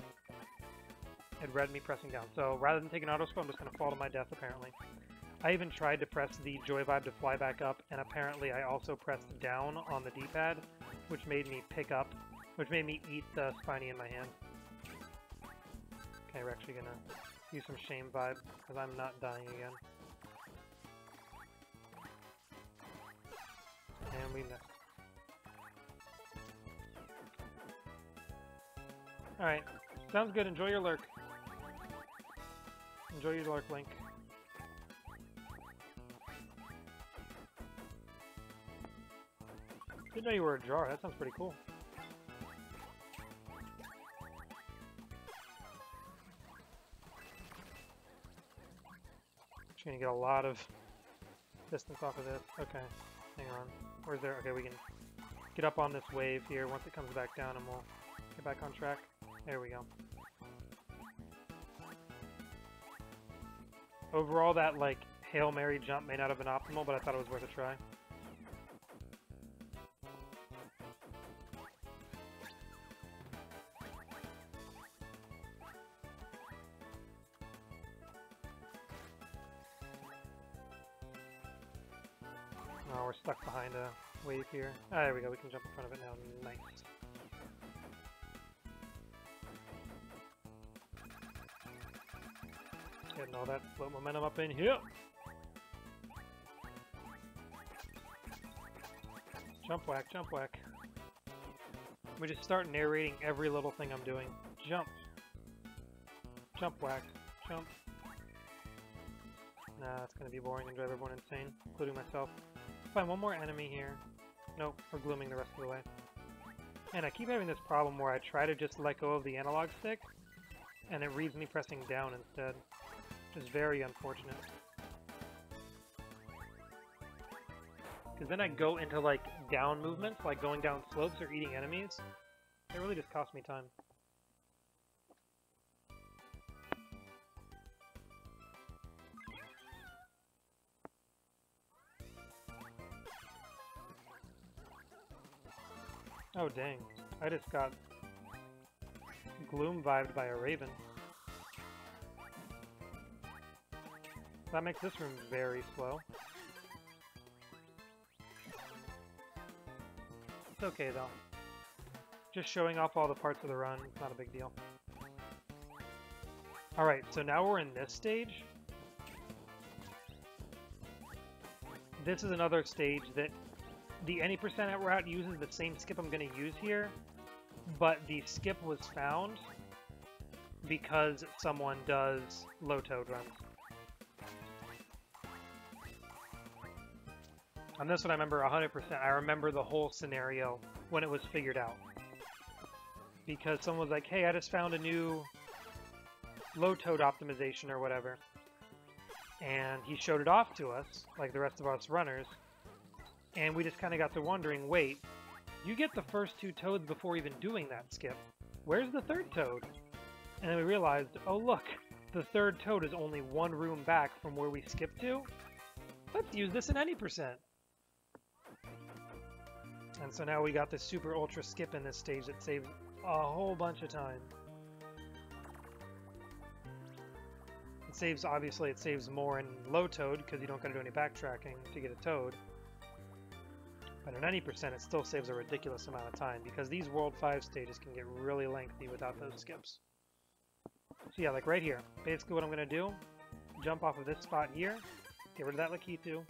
It read me pressing down. So rather than take an auto-scroll, I'm just going to fall to my death, apparently. I even tried to press the Joy Vibe to fly back up, and apparently I also pressed down on the D-pad, which made me eat the spiny in my hand. Okay, we're actually going to use some shame vibe, because I'm not dying again. And we missed. Alright, sounds good. Enjoy your lurk. Enjoy your lurk, Link. Didn't know you were a jar. That sounds pretty cool. Just gonna get a lot of distance off of this. Okay, hang on. Where's there? Okay, we can get up on this wave here once it comes back down and we'll get back on track. There we go. Overall, that, like, Hail Mary jump may not have been optimal, but I thought it was worth a try. Oh, we're stuck behind a wave here. Ah, there we go. We can jump in front of it now. Nice. Getting all that float momentum up in here. Jump whack, jump whack. We just start narrating every little thing I'm doing. Jump. Jump whack. Jump. Nah, it's gonna be boring and drive everyone insane, including myself. Find one more enemy here. Nope, we're glooming the rest of the way. And I keep having this problem where I try to just let go of the analog stick, and it reads me pressing down instead. Which is very unfortunate. Because then I go into like down movements, like going down slopes or eating enemies. It really just costs me time. Oh dang, I just got gloom vibed by a raven. That makes this room very slow. It's okay though. Just showing off all the parts of the run, it's not a big deal. Alright, so now we're in this stage. This is another stage that the any percent that we're at uses the same skip I'm going to use here, but the skip was found because someone does low toad runs. On this one I remember 100%. I remember the whole scenario when it was figured out. Because someone was like, hey, I just found a new low toad optimization or whatever. And he showed it off to us, like the rest of us runners. And we just kind of got to wondering, wait, you get the first 2 toads before even doing that skip. Where's the 3rd toad? And then we realized, oh look, the 3rd toad is only 1 room back from where we skipped to. Let's use this in any percent. And so now we got this super ultra skip in this stage that saves a whole bunch of time. It saves, obviously, it saves more in low toad because you don't gotta do any backtracking to get a toad. But in any percent, it still saves a ridiculous amount of time because these World 5 stages can get really lengthy without those skips. So yeah, like right here, basically what I'm gonna do, jump off of this spot here, get rid of that Lakitu,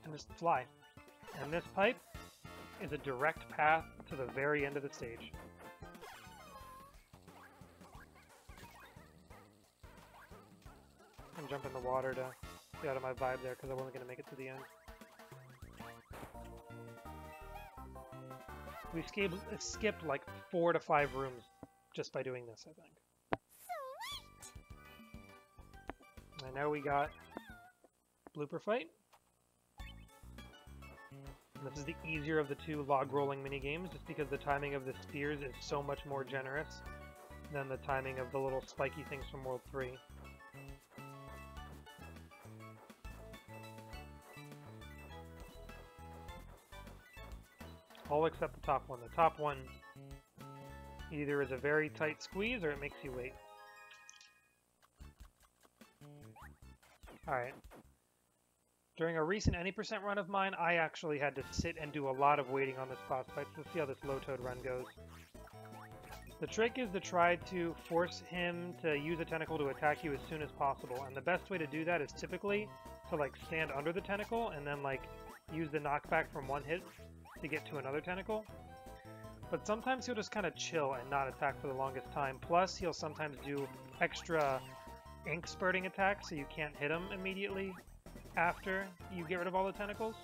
and just fly. And this pipe is a direct path to the very end of the stage. I'm jumping in the water to get out of my vibe there because I wasn't going to make it to the end. We skipped like 4 to 5 rooms just by doing this, I think. And now we got blooper fight. This is the easier of the 2 log rolling minigames, just because the timing of the spears is so much more generous than the timing of the little spiky things from World 3. All except the top one. The top one either is a very tight squeeze or it makes you wait. Alright. During a recent any percent run of mine, I actually had to sit and do a lot of waiting on this boss fight. Let's see how this low toad run goes. The trick is to try to force him to use a tentacle to attack you as soon as possible. And the best way to do that is typically to like stand under the tentacle and then like use the knockback from one hit to get to another tentacle. But sometimes he'll just kind of chill and not attack for the longest time. Plus he'll sometimes do extra ink spurting attacks so you can't hit him immediately after you get rid of all the tentacles.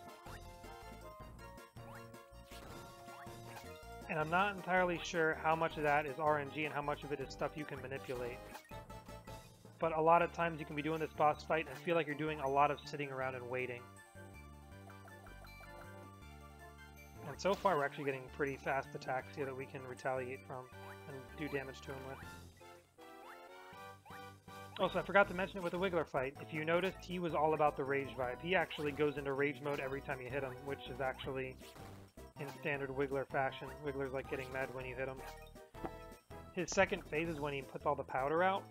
And I'm not entirely sure how much of that is RNG and how much of it is stuff you can manipulate. But a lot of times you can be doing this boss fight and feel like you're doing a lot of sitting around and waiting. And so far we're actually getting pretty fast attacks here that we can retaliate from and do damage to him with. Also, I forgot to mention it with the Wiggler fight. If you noticed, he was all about the rage vibe. He actually goes into rage mode every time you hit him, which is actually in standard Wiggler fashion. Wiggler's like getting mad when you hit him. His second phase is when he puts all the powder out,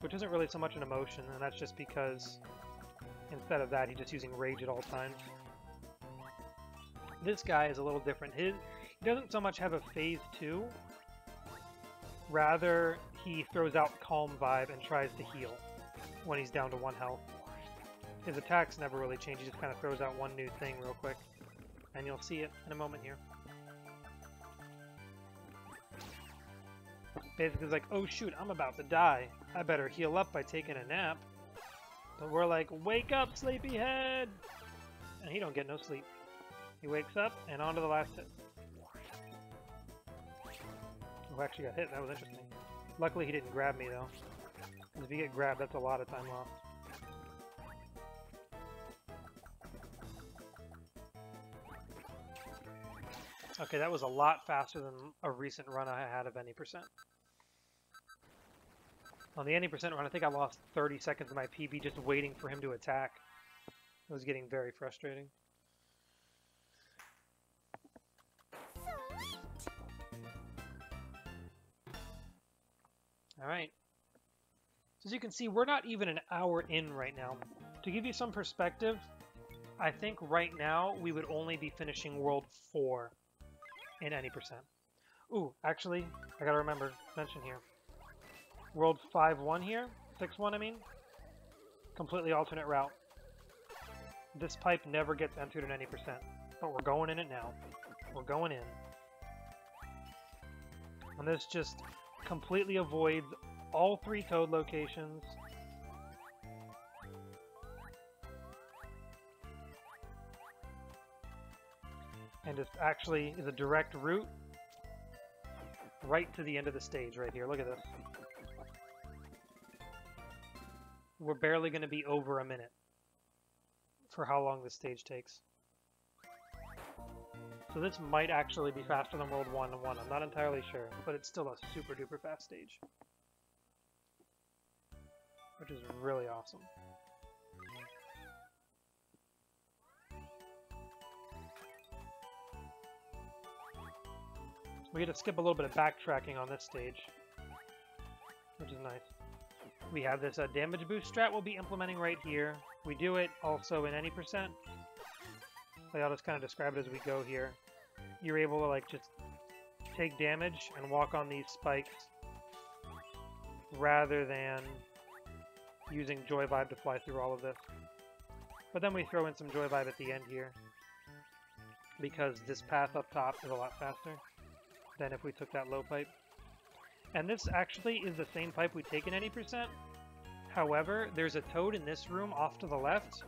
which isn't really so much an emotion, and that's just because instead of that, he's just using rage at all times. This guy is a little different. He doesn't so much have a phase 2. Rather, he throws out Calm vibe and tries to heal. when he's down to 1 health. His attacks never really change, he just kind of throws out one new thing real quick. And you'll see it in a moment here. Basically it's like, oh shoot, I'm about to die. I better heal up by taking a nap. But we're like, wake up, sleepyhead! And he don't get no sleep. He wakes up, and on to the last hit. Who actually got hit? That was interesting. Luckily he didn't grab me though. Because if you get grabbed, that's a lot of time lost. Okay, that was a lot faster than a recent run I had of any percent. On the any percent run, I think I lost 30 seconds of my PB just waiting for him to attack. It was getting very frustrating. Alright. So as you can see, we're not even an hour in right now. To give you some perspective, I think right now we would only be finishing World 4 in any percent. Ooh, actually, I gotta mention here. World 5-1 here, 6-1 I mean, completely alternate route. This pipe never gets entered in any percent, but we're going in it now. We're going in. And this just completely avoids all 3 Toad locations. And just actually is a direct route right to the end of the stage right here. Look at this. We're barely going to be over a minute for how long this stage takes. So this might actually be faster than World 1-1. I'm not entirely sure, but it's still a super duper fast stage. Which is really awesome. We get to skip a little bit of backtracking on this stage, which is nice. We have this damage boost strat we'll be implementing right here. We do it also in any percent. Like I'll just kind of describe it as we go here. You're able to like just take damage and walk on these spikes rather than using Joy Vibe to fly through all of this. But then we throw in some Joy Vibe at the end here because this path up top is a lot faster than if we took that low pipe. And this actually is the same pipe we take in any percent. However, there's a Toad in this room off to the left.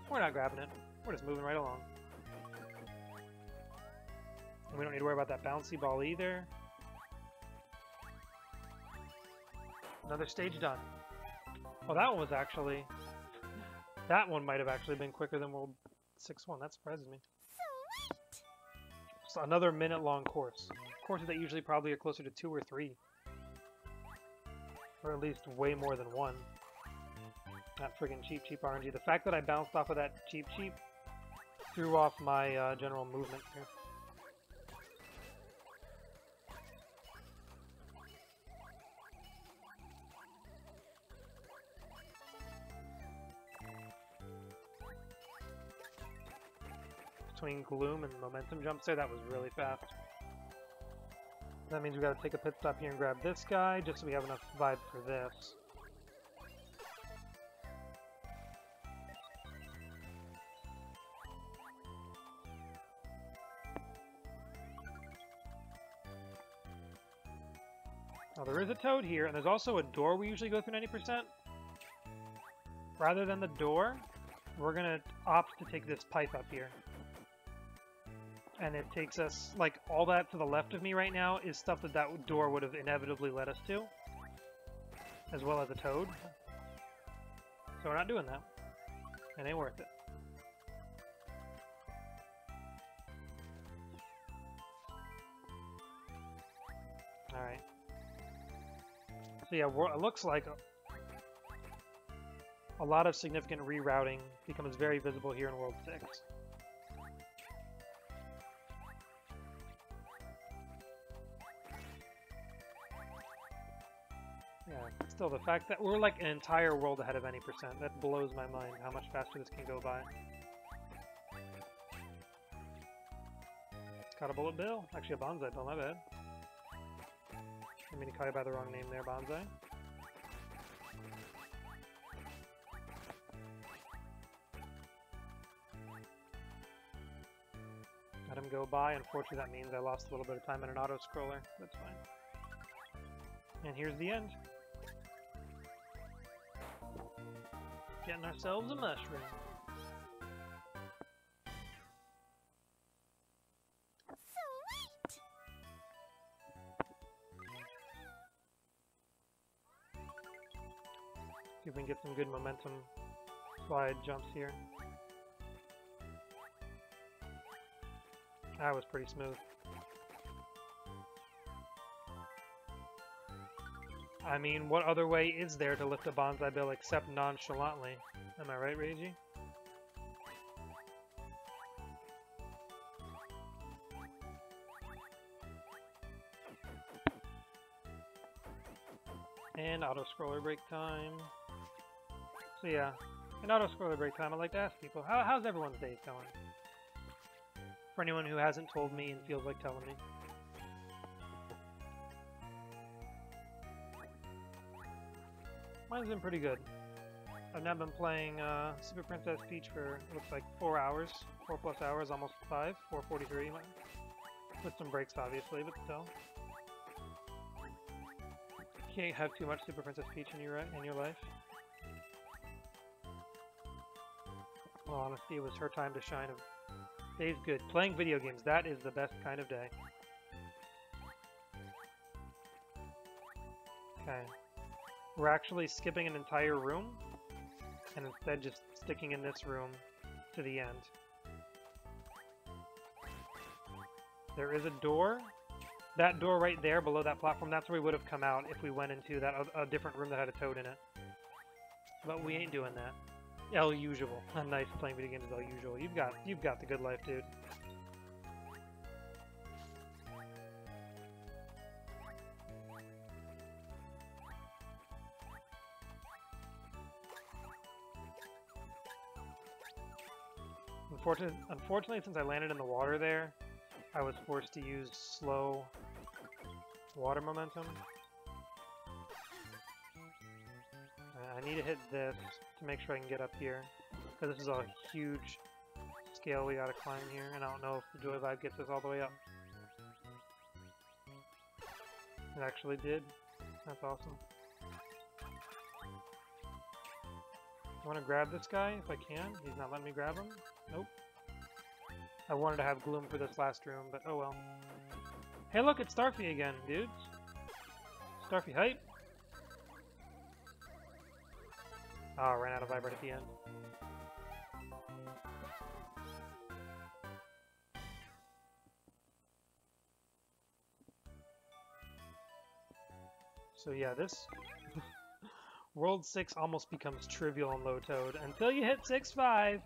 We're not grabbing it. We're just moving right along. And we don't need to worry about that bouncy ball either. Another stage done. Well, that one was actually... That one might have actually been quicker than World 6-1. That surprises me. So another minute-long course. Courses that usually probably are closer to 2 or 3. Or at least way more than 1. That friggin' cheap RNG. The fact that I bounced off of that cheap threw off my general movement here. Between Gloom and Momentum jumps there, that was really fast. That means we gotta take a pit stop here and grab this guy, just so we have enough vibe for this. Now there is a Toad here, and there's also a door we usually go through 90%. Rather than the door, we're gonna opt to take this pipe up here. And it takes us, like, all that to the left of me right now is stuff that that door would have inevitably led us to. As well as a Toad. So we're not doing that. It ain't worth it. Alright. So yeah, it looks like a lot of significant rerouting becomes very visible here in World 6. Yeah, still the fact that we're like an entire world ahead of any percent, that blows my mind how much faster this can go by. Caught a bullet bill. Actually a bonsai bill, my bad. I mean to call you by the wrong name there, bonsai. go by. Unfortunately, that means I lost a little bit of time in an auto-scroller. That's fine. And here's the end. Getting ourselves a mushroom. Sweet! See if we can get some good momentum slide jumps here. That was pretty smooth. I mean, what other way is there to lift a bonsai bill except nonchalantly? Am I right, Reiji? And auto-scroller break time. So yeah, in auto-scroller break time, I'd like to ask people, how's everyone's days going? For anyone who hasn't told me and feels like telling me. Mine's been pretty good. I've now been playing Super Princess Peach for, looks like 4 hours. 4+ hours, almost 5. 4:43, with some breaks obviously, but still. Can't have too much Super Princess Peach in your life. Well, honestly, it was her time to shine. Day's good. Playing video games, that is the best kind of day. Okay. We're actually skipping an entire room, and instead just sticking in this room to the end. There is a door. That door right there below that platform, that's where we would have come out if we went into that a different room that had a toad in it. But we ain't doing that. El usual. Nice, playing video games is el usual. You've got the good life, dude. Unfortunately, since I landed in the water there, I was forced to use slow water momentum. I need to hit this to make sure I can get up here, because this is a huge scale we gotta climb here, and I don't know if the Joy Vibe gets us all the way up. It actually did. That's awesome. I want to grab this guy if I can. He's not letting me grab him. Nope. I wanted to have Gloom for this last room, but oh well. Hey look, it's Starfy again, dudes. Starfy hype. Oh, ran out of vibrate at the end. So yeah, this World 6 almost becomes trivial on Low Toad until you hit 6-5,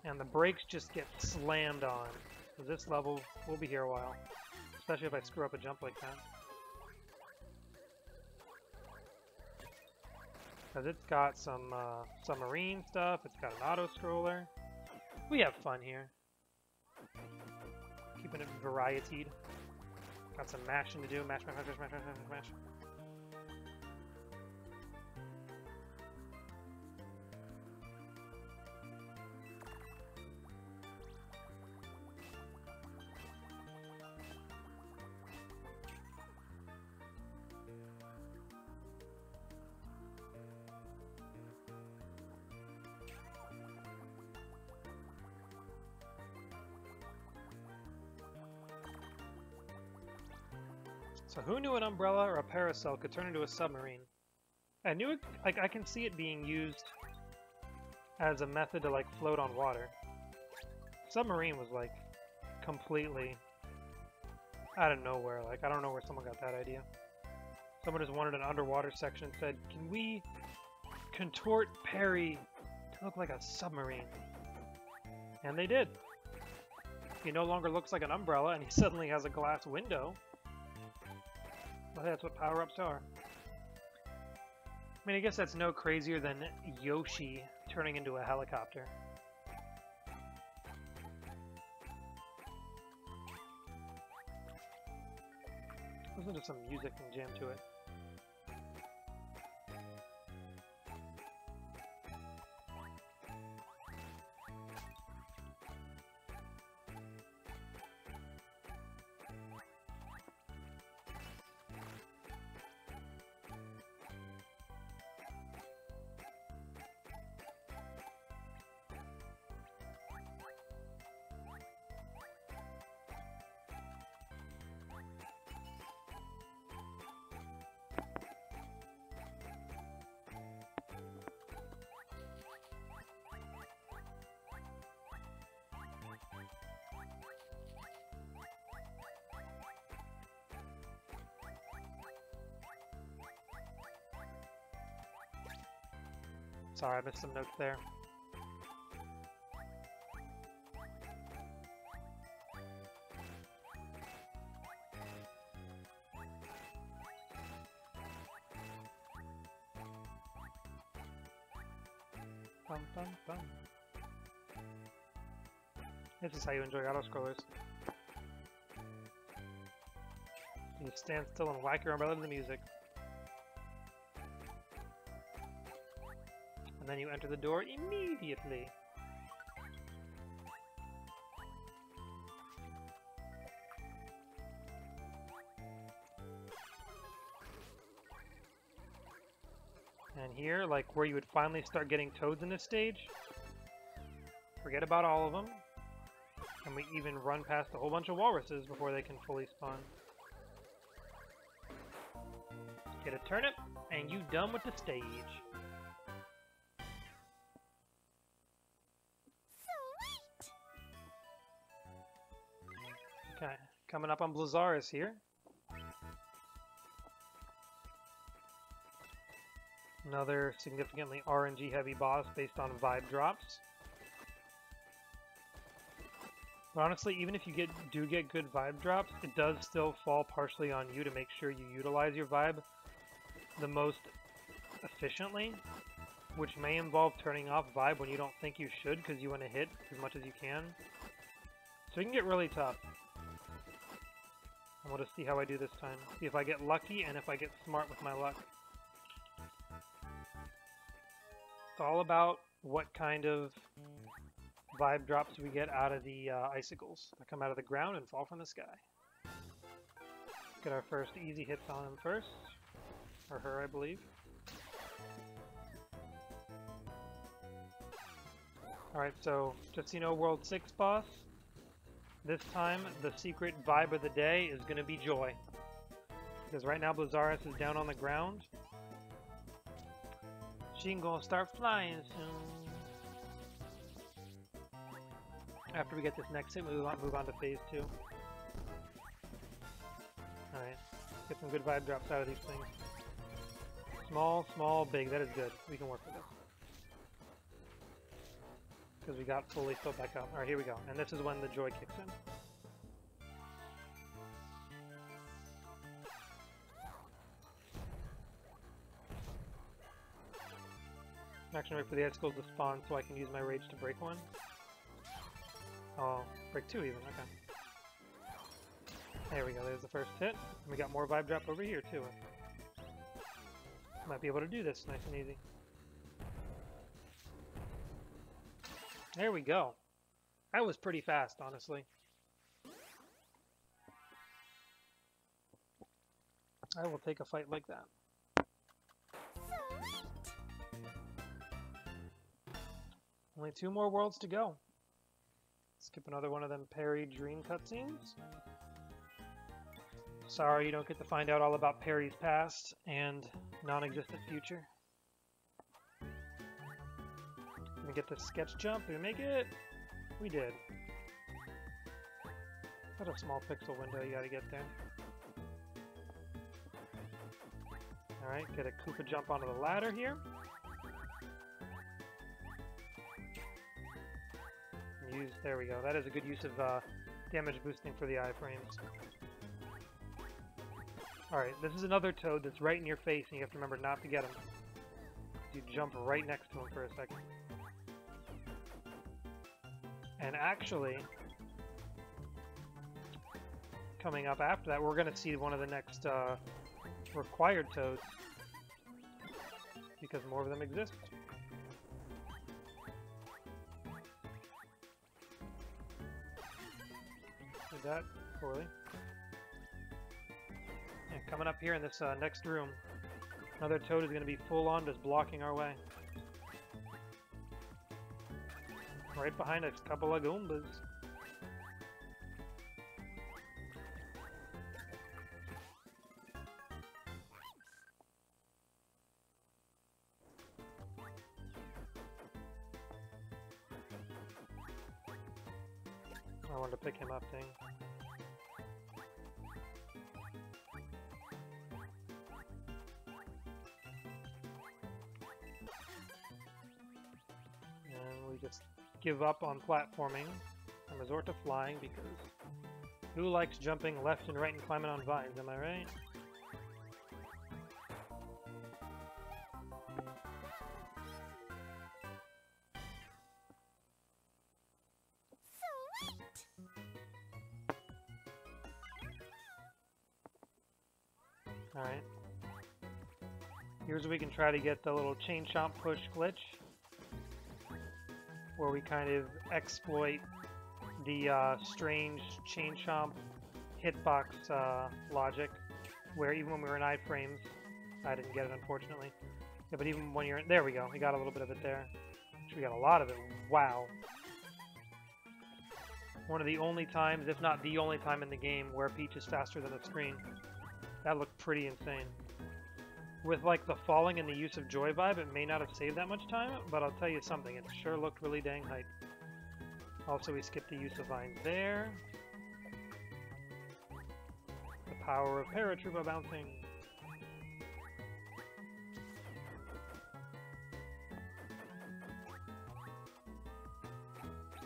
and the brakes just get slammed on. So this level will be here a while, especially if I screw up a jump like that. Because it's got some submarine stuff, it's got an auto-scroller. We have fun here. Keeping it varietied. Got some mashing to do. Mash, mash, mash, mash, mash, mash, mash. So who knew an umbrella or a parasol could turn into a submarine? I knew it, like, I can see it being used as a method to, like, float on water. Submarine was, like, completely out of nowhere. Like, I don't know where someone got that idea. Someone just wanted an underwater section and said, can we contort Perry to look like a submarine? And they did. He no longer looks like an umbrella, and he suddenly has a glass window. Well, that's what power-ups are. I mean, I guess that's no crazier than Yoshi turning into a helicopter. Listen to some music and jam to it. Sorry, I missed some notes there. Bum, bum, bum. This is how you enjoy auto-scrollers. You stand still and whack your umbrella to the music. And then you enter the door immediately. And here, like where you would finally start getting toads in this stage, forget about all of them. And we even run past a whole bunch of walruses before they can fully spawn. Get a turnip, and you done with the stage. Sweet! Okay, coming up on Blazzaris here. Another significantly RNG heavy boss based on vibe drops. But honestly, even if you do get good vibe drops, it does still fall partially on you to make sure you utilize your vibe the most efficiently, which may involve turning off vibe when you don't think you should because you want to hit as much as you can. So it can get really tough. And we'll just see how I do this time. See if I get lucky and if I get smart with my luck. It's all about what kind of vibe drops we get out of the icicles that come out of the ground and fall from the sky. Get our first easy hits on him first. Or her, I believe. Alright, so just so you know, World 6 boss. This time, the secret vibe of the day is going to be joy. Because right now, Blazzaris is down on the ground. She ain't gonna start flying soon. After we get this next hit, move on to phase 2. Alright, get some good vibe drops out of these things. Small, small, big. That is good. We can work with this. Because we got fully filled back up. Alright, here we go. And this is when the joy kicks in. I'm actually wait for the icicles to spawn so I can use my rage to break one. Oh, break 2 even. Okay. There we go. There's the first hit. And we got more vibe drop over here too. Might be able to do this nice and easy. There we go. That was pretty fast, honestly. I will take a fight like that. Sweet! Only 2 more worlds to go. Skip another one of them Perry dream cutscenes. Sorry you don't get to find out all about Perry's past and non-existent future. Let me get this sketch jump. Did we make it? We did. What a small pixel window you gotta get there. Alright, get a Koopa jump onto the ladder here. There we go. That is a good use of damage boosting for the iframes. Alright, this is another toad that's right in your face and you have to remember not to get him. You jump right next to him for a second. And actually, coming up after that, we're going to see one of the next required toads. Because more of them exist. Did that poorly. And coming up here in this next room, another toad is going to be full on just blocking our way. Right behind us, a couple of Goombas. I wanted to pick him up, dang. give up on platforming and resort to flying because who likes jumping left and right and climbing on vines, am I right? Alright. Here's where we can try to get the little chain chomp push glitch, where we kind of exploit the strange chain chomp hitbox logic, where even when we were in iframes, I didn't get it unfortunately. Yeah, but even when you're in, there we go, we got a little bit of it there. Actually, we got a lot of it. Wow. One of the only times, if not the only time in the game, where Peach is faster than the screen. That looked pretty insane. With like the falling and the use of Joy Vibe, it may not have saved that much time, but I'll tell you something, it sure looked really dang hype. Also, we skipped the use of vines there. The power of Paratroopa bouncing.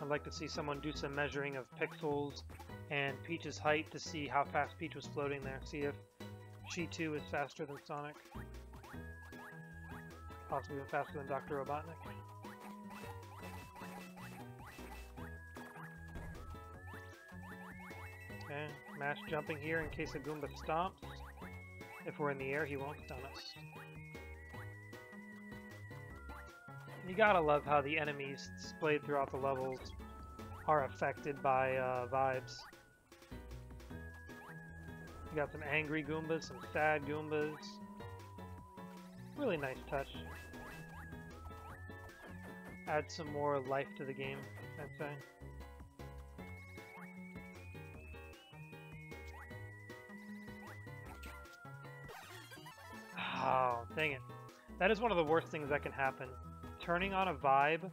I'd like to see someone do some measuring of pixels and Peach's height to see how fast Peach was floating there. See if she too is faster than Sonic. Possibly even faster than Dr. Robotnik. Okay, mash jumping here in case a Goomba stomps. If we're in the air, he won't stun us. You gotta love how the enemies displayed throughout the levels are affected by vibes. You got some angry Goombas, some sad Goombas. Really nice touch. Add some more life to the game, I'd say. Oh, dang it. That is one of the worst things that can happen. Turning on a vibe,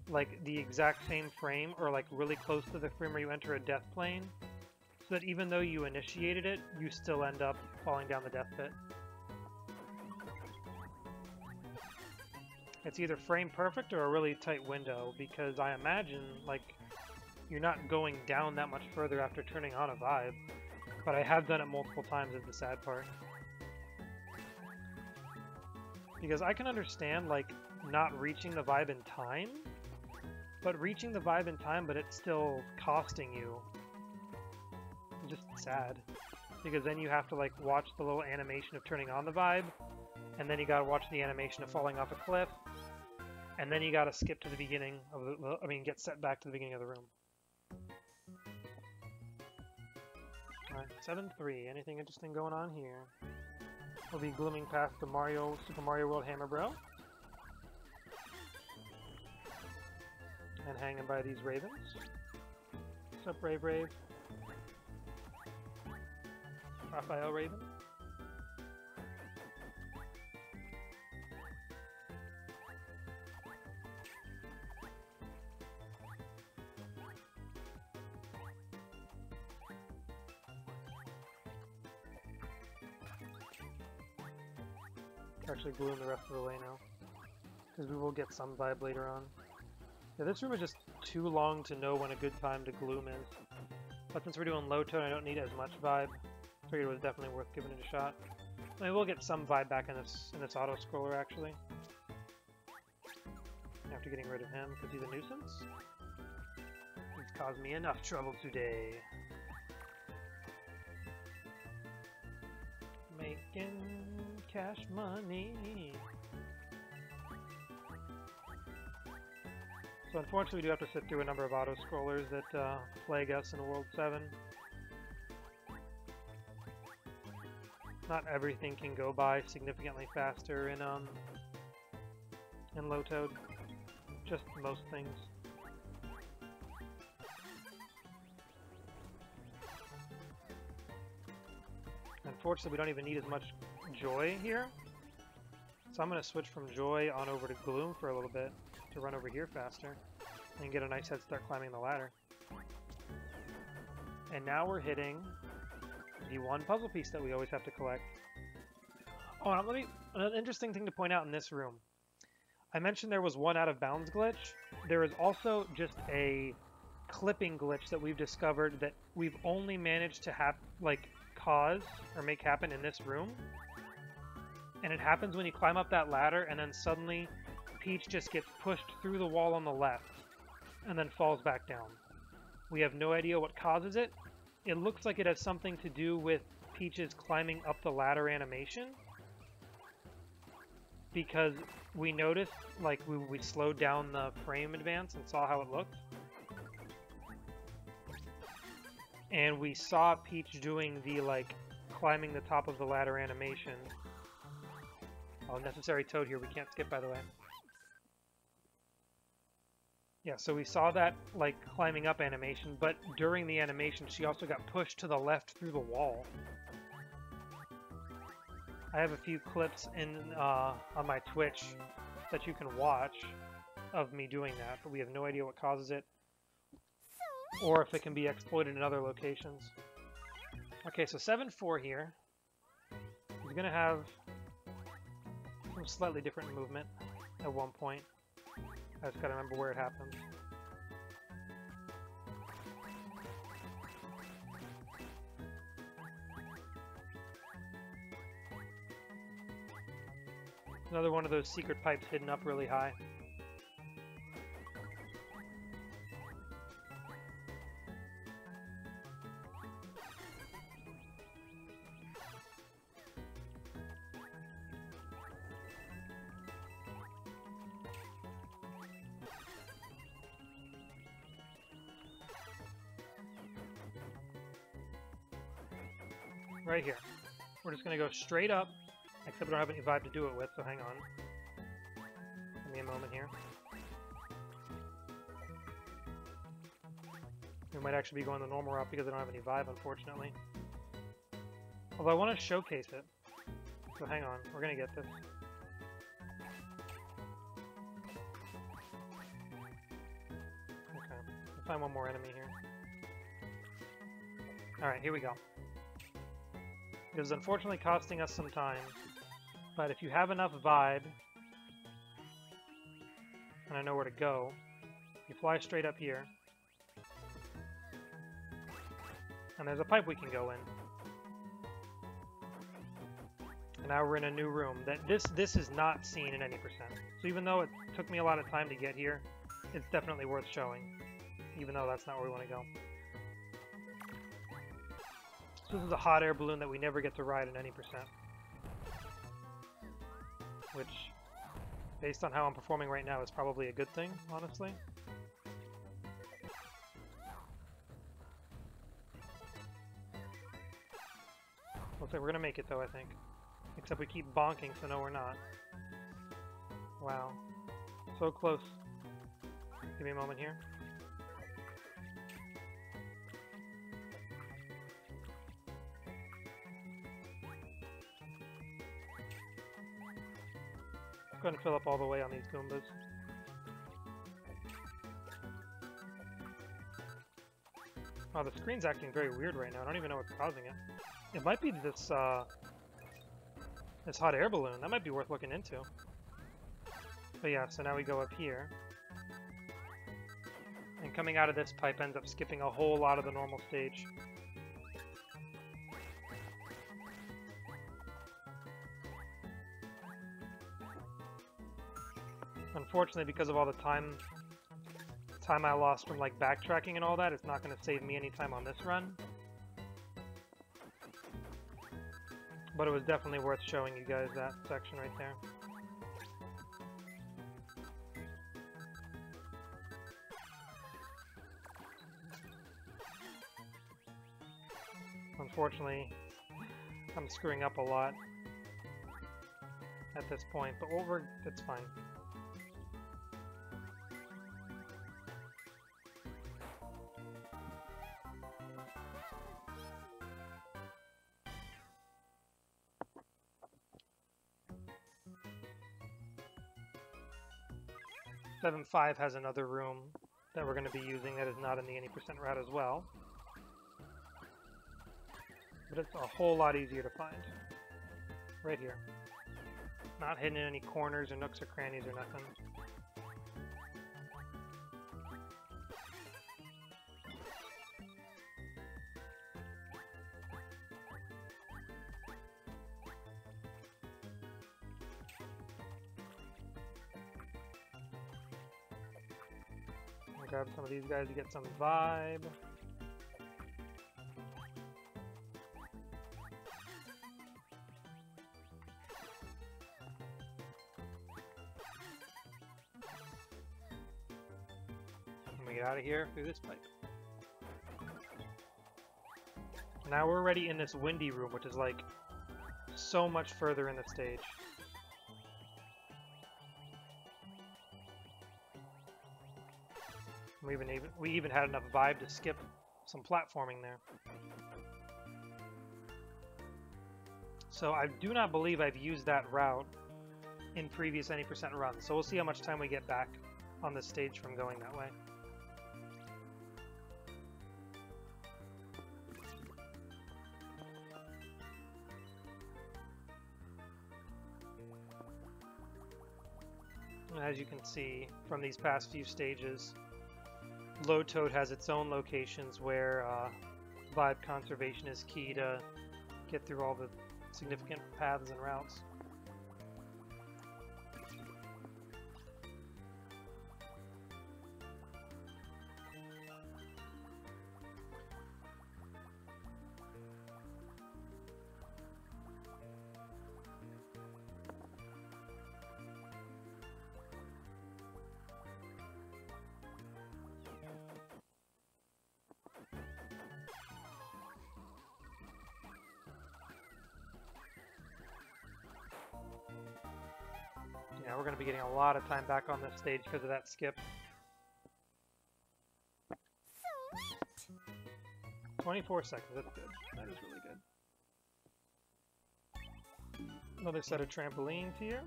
like the exact same frame, or like really close to the frame where you enter a death plane, so that even though you initiated it, you still end up falling down the death pit. It's either frame perfect or a really tight window, because I imagine, like, you're not going down that much further after turning on a vibe. But I have done it multiple times is the sad part. Because I can understand, like, not reaching the vibe in time, but reaching the vibe in time, but it's still costing you. It's just sad. Because then you have to, like, watch the little animation of turning on the vibe, and then you gotta watch the animation of falling off a cliff, and then you gotta skip to the beginning of the, get set back to the beginning of the room. Alright, 7-3. Anything interesting going on here? We'll be glooming past the Super Mario World Hammer Bro. And hanging by these ravens. What's up, Brave Rave? Raphael Raven? Actually gloom the rest of the way now, because we will get some vibe later on. Yeah, this room is just too long to know when a good time to gloom is. But since we're doing low tone, I don't need as much vibe. Figured it was definitely worth giving it a shot. I mean, we'll get some vibe back in this auto scroller actually. After getting rid of him, because he's a nuisance. He's caused me enough trouble today. Making cash money. So unfortunately we do have to sit through a number of auto-scrollers that plague us in World 7. Not everything can go by significantly faster in Low Toad. Just most things. Unfortunately, we don't even need as much Joy here. So I'm going to switch from Joy on over to Gloom for a little bit to run over here faster and get a nice head start climbing the ladder. And now we're hitting the one puzzle piece that we always have to collect. Oh, and an interesting thing to point out in this room. I mentioned there was one out of bounds glitch. There is also just a clipping glitch that we've discovered that we've only managed to cause or make happen in this room. And it happens when you climb up that ladder and then suddenly Peach just gets pushed through the wall on the left and then falls back down. We have no idea what causes it. It looks like it has something to do with Peach's climbing up the ladder animation, because we noticed, like, we slowed down the frame advance and saw how it looked. And we saw Peach doing the, like, climbing the top of the ladder animation. Oh, necessary toad here, we can't skip, by the way. Yeah, so we saw that, like, climbing up animation, but during the animation, she also got pushed to the left through the wall. I have a few clips on my Twitch that you can watch of me doing that, but we have no idea what causes it, or if it can be exploited in other locations. Okay, so 7-4 here is going to have some slightly different movement at one point. I just gotta remember where it happened. Another one of those secret pipes hidden up really high. Right here. We're just going to go straight up, except we don't have any vibe to do it with, so hang on. Give me a moment here. We might actually be going the normal route because I don't have any vibe, unfortunately. Although I want to showcase it. So hang on, we're going to get this. Okay, let's find one more enemy here. Alright, here we go. It is unfortunately costing us some time, but if you have enough vibe, and I know where to go, you fly straight up here, and there's a pipe we can go in. And now we're in a new room. This is not seen in any percent. So even though it took me a lot of time to get here, it's definitely worth showing, even though that's not where we want to go. So this is a hot air balloon that we never get to ride in any percent. Which, based on how I'm performing right now, is probably a good thing, honestly. Looks like we're gonna make it though, I think. Except we keep bonking, so no we're not. Wow. So close. Give me a moment here. Go ahead and fill up all the way on these Goombas. Oh, the screen's acting very weird right now. I don't even know what's causing it. It might be this, this hot air balloon. That might be worth looking into. But yeah, so now we go up here. And coming out of this pipe ends up skipping a whole lot of the normal stage. Unfortunately, because of all the time I lost from like backtracking and all that, it's not going to save me any time on this run. But it was definitely worth showing you guys that section right there. Unfortunately, I'm screwing up a lot at this point, but it's fine. Seven 5 has another room that we're going to be using that is not in the any percent route as well. But it's a whole lot easier to find. Right here. Not hidden in any corners or nooks or crannies or nothing. I'll grab some of these guys to get some vibe. Get out of here through this pipe. Now we're already in this windy room, which is like so much further in the stage. We even had enough vibe to skip some platforming there. So I do not believe I've used that route in previous any percent runs. So we'll see how much time we get back on this stage from going that way. As you can see from these past few stages, Lotode has its own locations where vibe conservation is key to get through all the significant paths and routes. Yeah, we're going to be getting a lot of time back on this stage because of that skip. Sweet! 24 seconds, that's good. That is really good. Another set of trampolines here.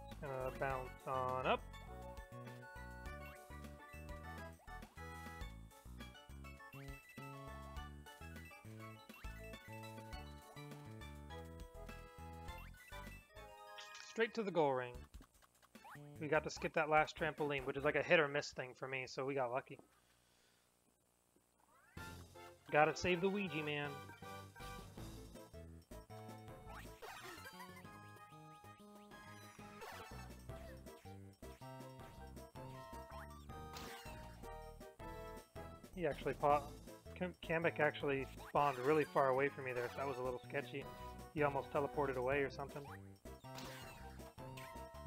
Just gonna bounce on up. Straight to the goal ring. We got to skip that last trampoline, which is like a hit or miss thing for me, so we got lucky. Gotta save the Ouija man. He actually Kamek actually spawned really far away from me there, so that was a little sketchy. He almost teleported away or something.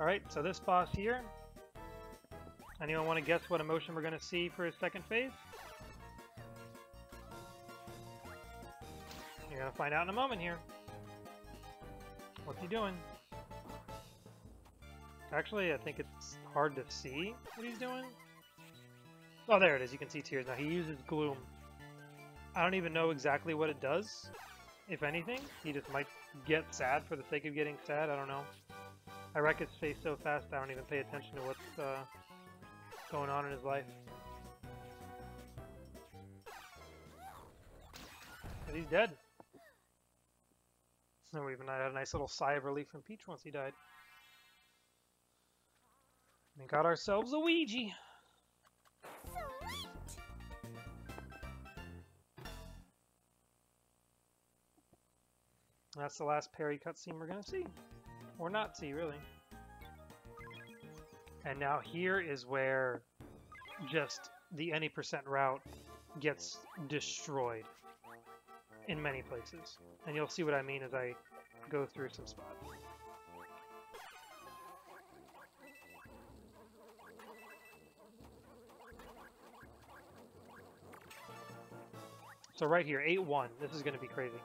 Alright, so this boss here. Anyone want to guess what emotion we're going to see for his second phase? You're going to find out in a moment here. What's he doing? Actually, I think it's hard to see what he's doing. Oh, there it is. You can see tears. Now, he uses gloom. I don't even know exactly what it does, if anything. He just might get sad for the sake of getting sad. I don't know. I wreck his face so fast I don't even pay attention to what's going on in his life. But he's dead. And we even had a nice little sigh of relief from Peach once he died. We got ourselves a Ouija. Sweet! That's the last Perry cutscene we're going to see. Or not see, really. And now here is where just the any percent route gets destroyed in many places. And you'll see what I mean as I go through some spots. So right here, 8-1. This is going to be crazy.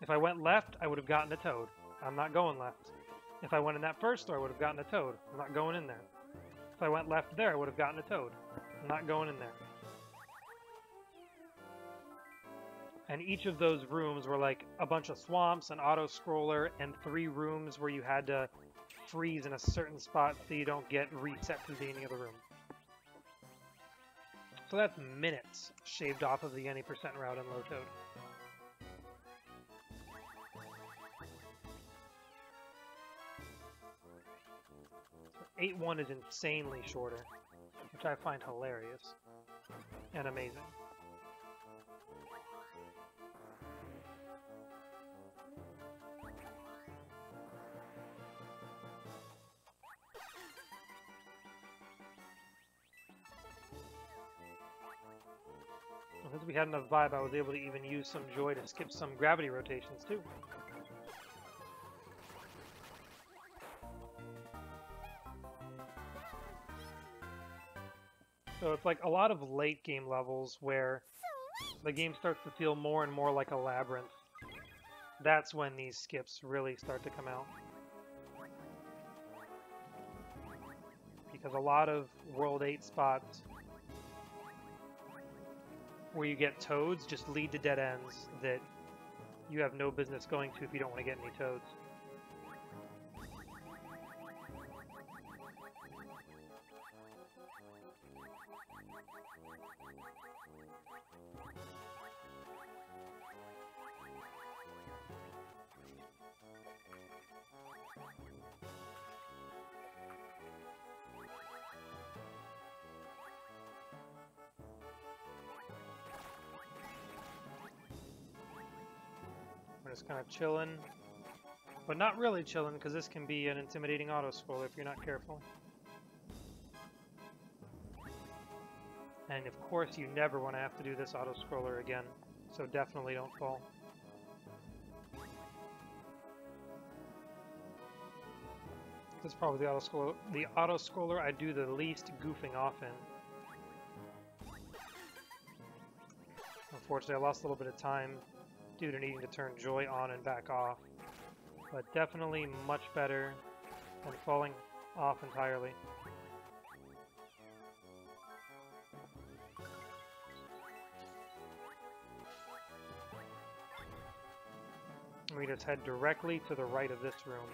If I went left, I would have gotten a Toad. I'm not going left. If I went in that first door, I would have gotten a Toad. I'm not going in there. If I went left there, I would have gotten a Toad. I'm not going in there. And each of those rooms were like a bunch of swamps, an auto-scroller, and 3 rooms where you had to freeze in a certain spot so you don't get reset to the beginning of the room. So that's minutes shaved off of the any percent route in Lotode. 8-1 is insanely shorter, which I find hilarious and amazing. Because we had enough vibe, I was able to even use some joy to skip some gravity rotations too. So it's like a lot of late game levels where the game starts to feel more and more like a labyrinth. That's when these skips really start to come out. Because a lot of World 8 spots where you get toads just lead to dead ends that you have no business going to if you don't want to get any toads. We're just kind of chilling, but not really chilling because this can be an intimidating auto-scroller if you're not careful. And of course you never want to have to do this auto-scroller again, so definitely don't fall. This is probably the auto-scroller I do the least goofing off in. Unfortunately, I lost a little bit of time due to needing to turn joy on and back off, but definitely much better than falling off entirely. We just head directly to the right of this room.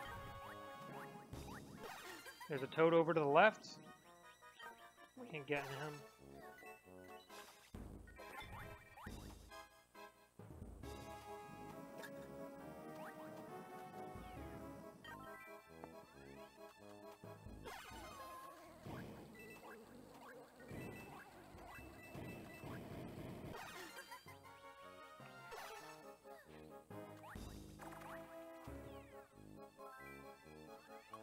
There's a toad over to the left. We can get into him.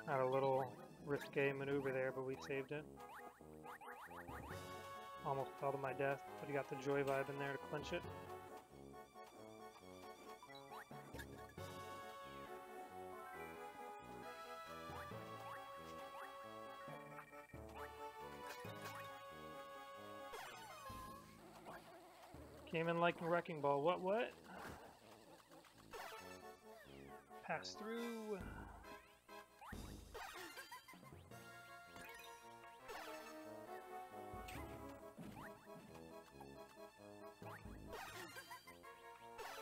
Had a little risque maneuver there, but we saved it. Almost fell to my death, but he got the joy vibe in there to clinch it. Came in like a wrecking ball. What? Pass through.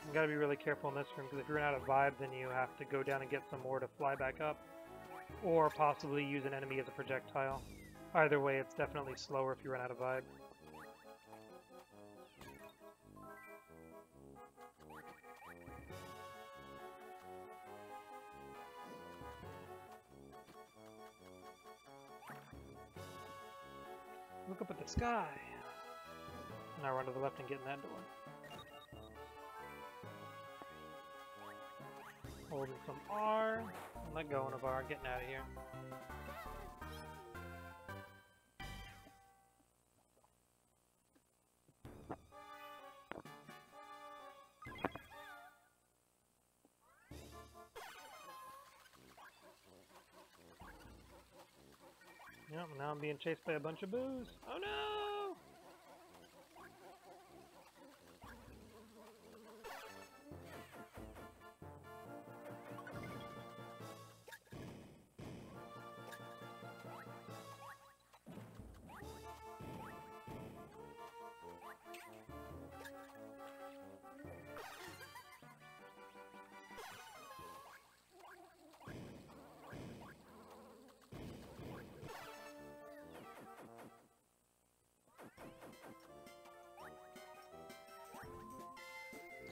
You gotta be really careful in this room, because if you run out of vibe, then you have to go down and get some more to fly back up, or possibly use an enemy as a projectile. Either way, it's definitely slower if you run out of vibe. Look up at the sky! Now run to the left and get in that door. Holding some R, and let go of R, getting out of here. Yep, now I'm being chased by a bunch of boos. Oh no!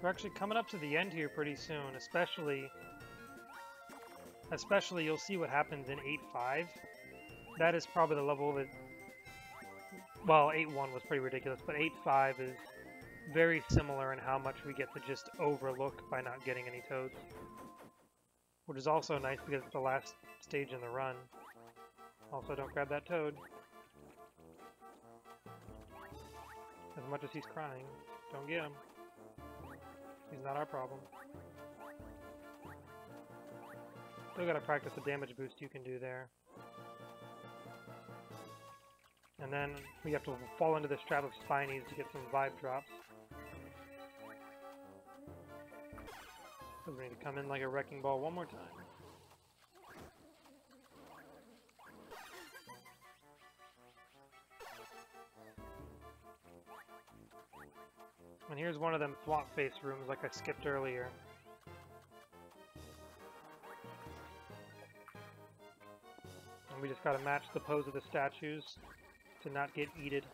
We're actually coming up to the end here pretty soon, especially you'll see what happens in 8-5. that is probably the level that, well, 8-1 was pretty ridiculous, but 8-5 is very similar in how much we get to just overlook by not getting any toads. Which is also nice because it's the last stage in the run. Also, don't grab that toad. As much as he's crying, don't get him. He's not our problem. Still gotta practice the damage boost you can do there. And then we have to fall into this trap of Spinies to get some vibe drops. So we need to come in like a wrecking ball one more time. And here's one of them swamp face rooms like I skipped earlier. And we just gotta match the pose of the statues to not get eated.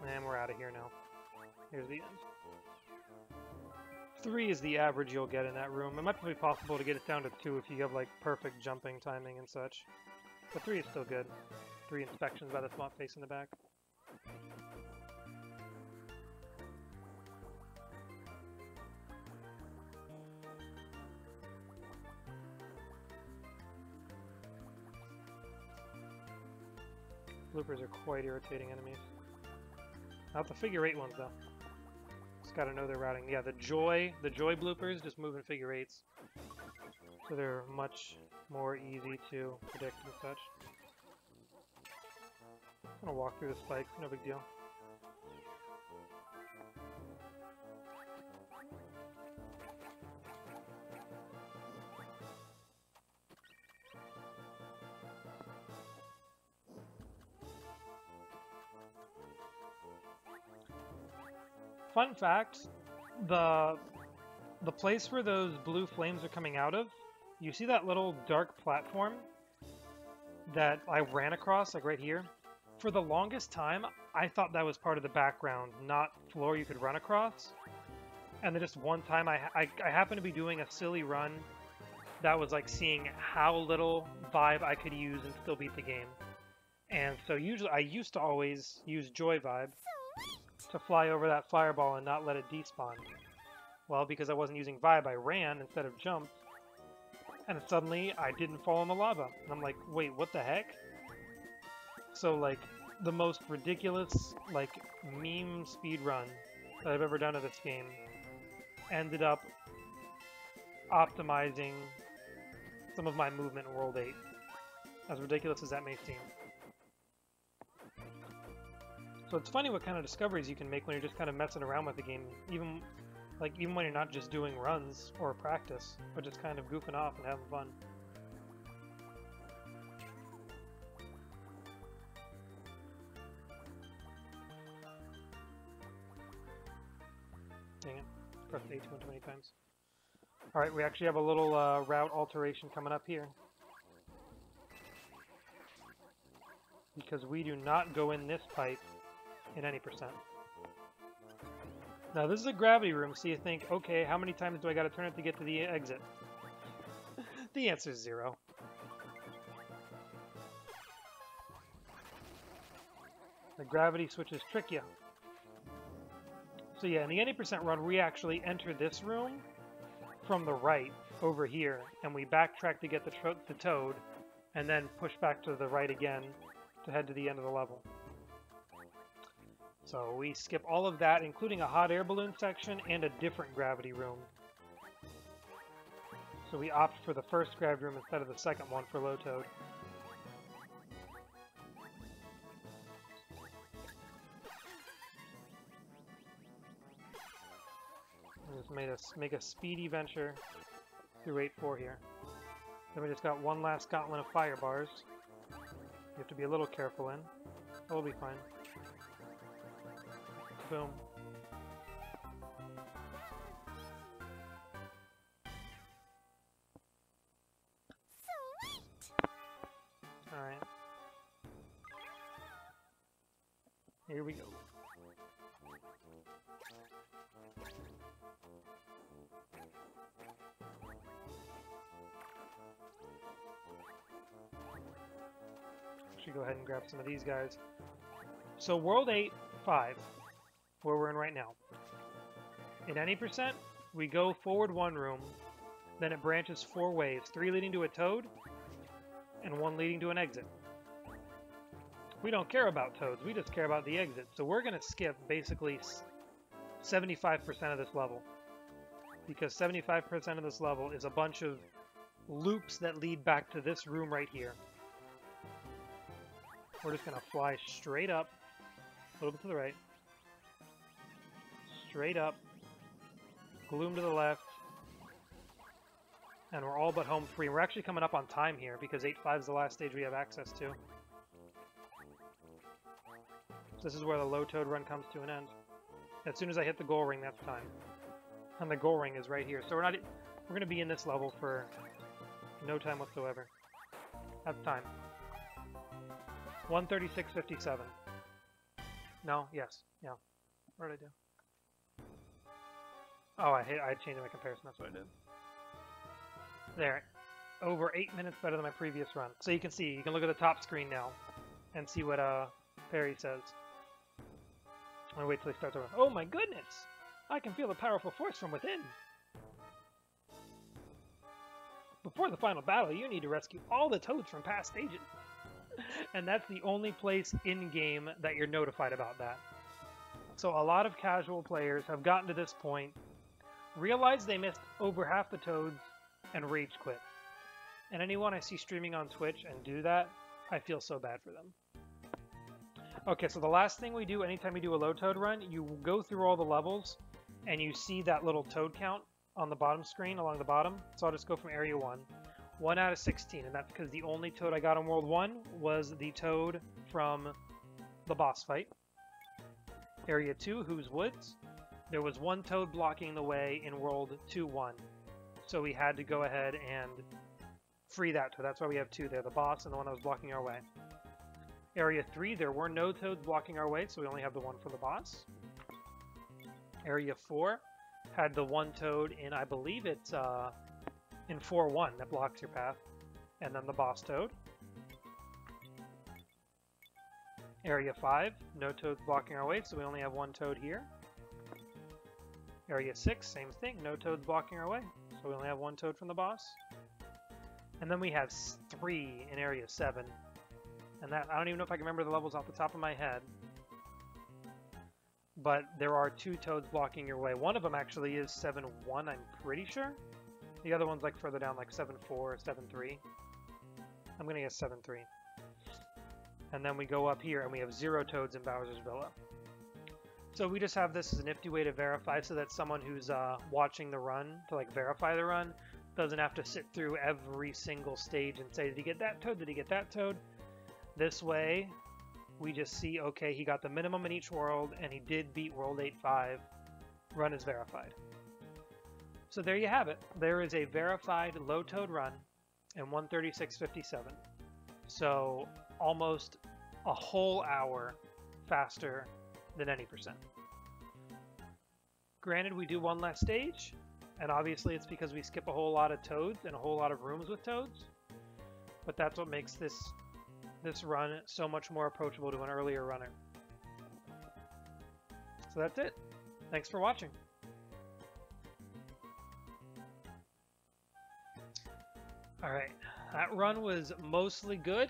And we're out of here now. Here's the end. 3 is the average you'll get in that room. It might be possible to get it down to 2 if you have like perfect jumping timing and such. But 3 is still good. 3 inspections by the swamp face in the back. Bloopers are quite irritating enemies. Not the figure 8 ones though. Just gotta know their routing. Yeah, the joy bloopers just move in figure 8s. So they're much more easy to predict and such. I'm gonna walk through the spikes, no big deal. Fun fact, the place where those blue flames are coming out of, you see that little dark platform that I ran across, like right here? For the longest time, I thought that was part of the background, not floor you could run across. And then just one time, I happened to be doing a silly run that was like seeing how little vibe I could use and still beat the game. And so usually, I used to always use Joy Vibe to fly over that fireball and not let it despawn. Well, because I wasn't using Vibe, I ran instead of jumped. And suddenly, I didn't fall in the lava. And I'm like, wait, what the heck? So, like, the most ridiculous, like, meme speed run that I've ever done of this game ended up optimizing some of my movement in World 8. As ridiculous as that may seem. So it's funny what kind of discoveries you can make when you're just kind of messing around with the game, even when you're not just doing runs or practice, but just kind of goofing off and having fun. Dang it, pressed A2 too many times. Alright, we actually have a little route alteration coming up here. Because we do not go in this pipe in any percent. Now this is a gravity room, so you think, okay, how many times do I gotta turn it to get to the exit? The answer is 0. The gravity switches trick you. So yeah, in the any percent run, we actually enter this room from the right over here, and we backtrack to get the toad, and then push back to the right again to head to the end of the level. So we skip all of that, including a hot air balloon section and a different gravity room. So we opt for the first gravity room instead of the second one for Low Toad. We just make a speedy venture through 8-4 here. Then we just got one last gauntlet of fire bars. You have to be a little careful in. But we'll be fine. Boom. Sweet. Alright. Here we go. actually go ahead and grab some of these guys. So World 8-5, where we're in right now. In any percent, we go forward one room, then it branches 4 ways, 3 leading to a toad, and 1 leading to an exit. We don't care about toads, we just care about the exit. So we're going to skip basically 75% of this level. Because 75% of this level is a bunch of loops that lead back to this room right here. We're just going to fly straight up, a little bit to the right, straight up, gloom to the left, and we're all but home free. We're actually coming up on time here because 8-5 is the last stage we have access to. So this is where the low toad run comes to an end. As soon as I hit the goal ring, that's time. And the goal ring is right here. So we're going to be in this level for no time whatsoever. That's time. 136.57. No, yes, yeah. What did I do? Oh, I changed my comparison, that's what I did. There. Over 8 minutes better than my previous run. So you can see, you can look at the top screen now and see what Perry says. I'm gonna wait till he starts over. Oh my goodness! I can feel a powerful force from within! Before the final battle, you need to rescue all the toads from past stages. And that's the only place in-game that you're notified about that. So a lot of casual players have gotten to this point, realized they missed over half the toads, and rage quit. And anyone I see streaming on Twitch and do that, I feel so bad for them. Okay, so the last thing we do anytime you do a low toad run, you go through all the levels, and you see that little toad count on the bottom screen along the bottom. So I'll just go from area 1. 1 out of 16, and that's because the only toad I got in World 1 was the toad from the boss fight. Area 2, Who's Woods. There was 1 toad blocking the way in World 2-1. So we had to go ahead and free that toad. That's why we have 2 there, the boss and the one that was blocking our way. Area 3, there were no toads blocking our way, so we only have the one for the boss. Area 4 had the 1 toad in, I believe it's in 4-1 that blocks your path, and then the boss toad. Area 5, no toads blocking our way, so we only have 1 toad here. Area 6, same thing, no toads blocking our way, so we only have 1 toad from the boss. And then we have 3 in Area 7. And that, I don't even know if I can remember the levels off the top of my head. But there are 2 toads blocking your way. One of them actually is 7-1, I'm pretty sure. The other one's like further down, like 7-4 or 7-3. I'm gonna guess 7-3. And then we go up here and we have 0 toads in Bowser's Villa. So we just have this as a nifty way to verify so that someone who's watching the run, to like verify the run, doesn't have to sit through every single stage and say, did he get that toad? Did he get that toad? This way, we just see, okay, he got the minimum in each world, and he did beat World 8-5. Run is verified. So there you have it. There is a verified low toad run in 136.57. So almost a whole hour faster than any percent. Granted, we do 1 less stage, and obviously it's because we skip a whole lot of toads and a whole lot of rooms with toads. But that's what makes this run so much more approachable to an earlier runner. So that's it. Thanks for watching. Alright, that run was mostly good.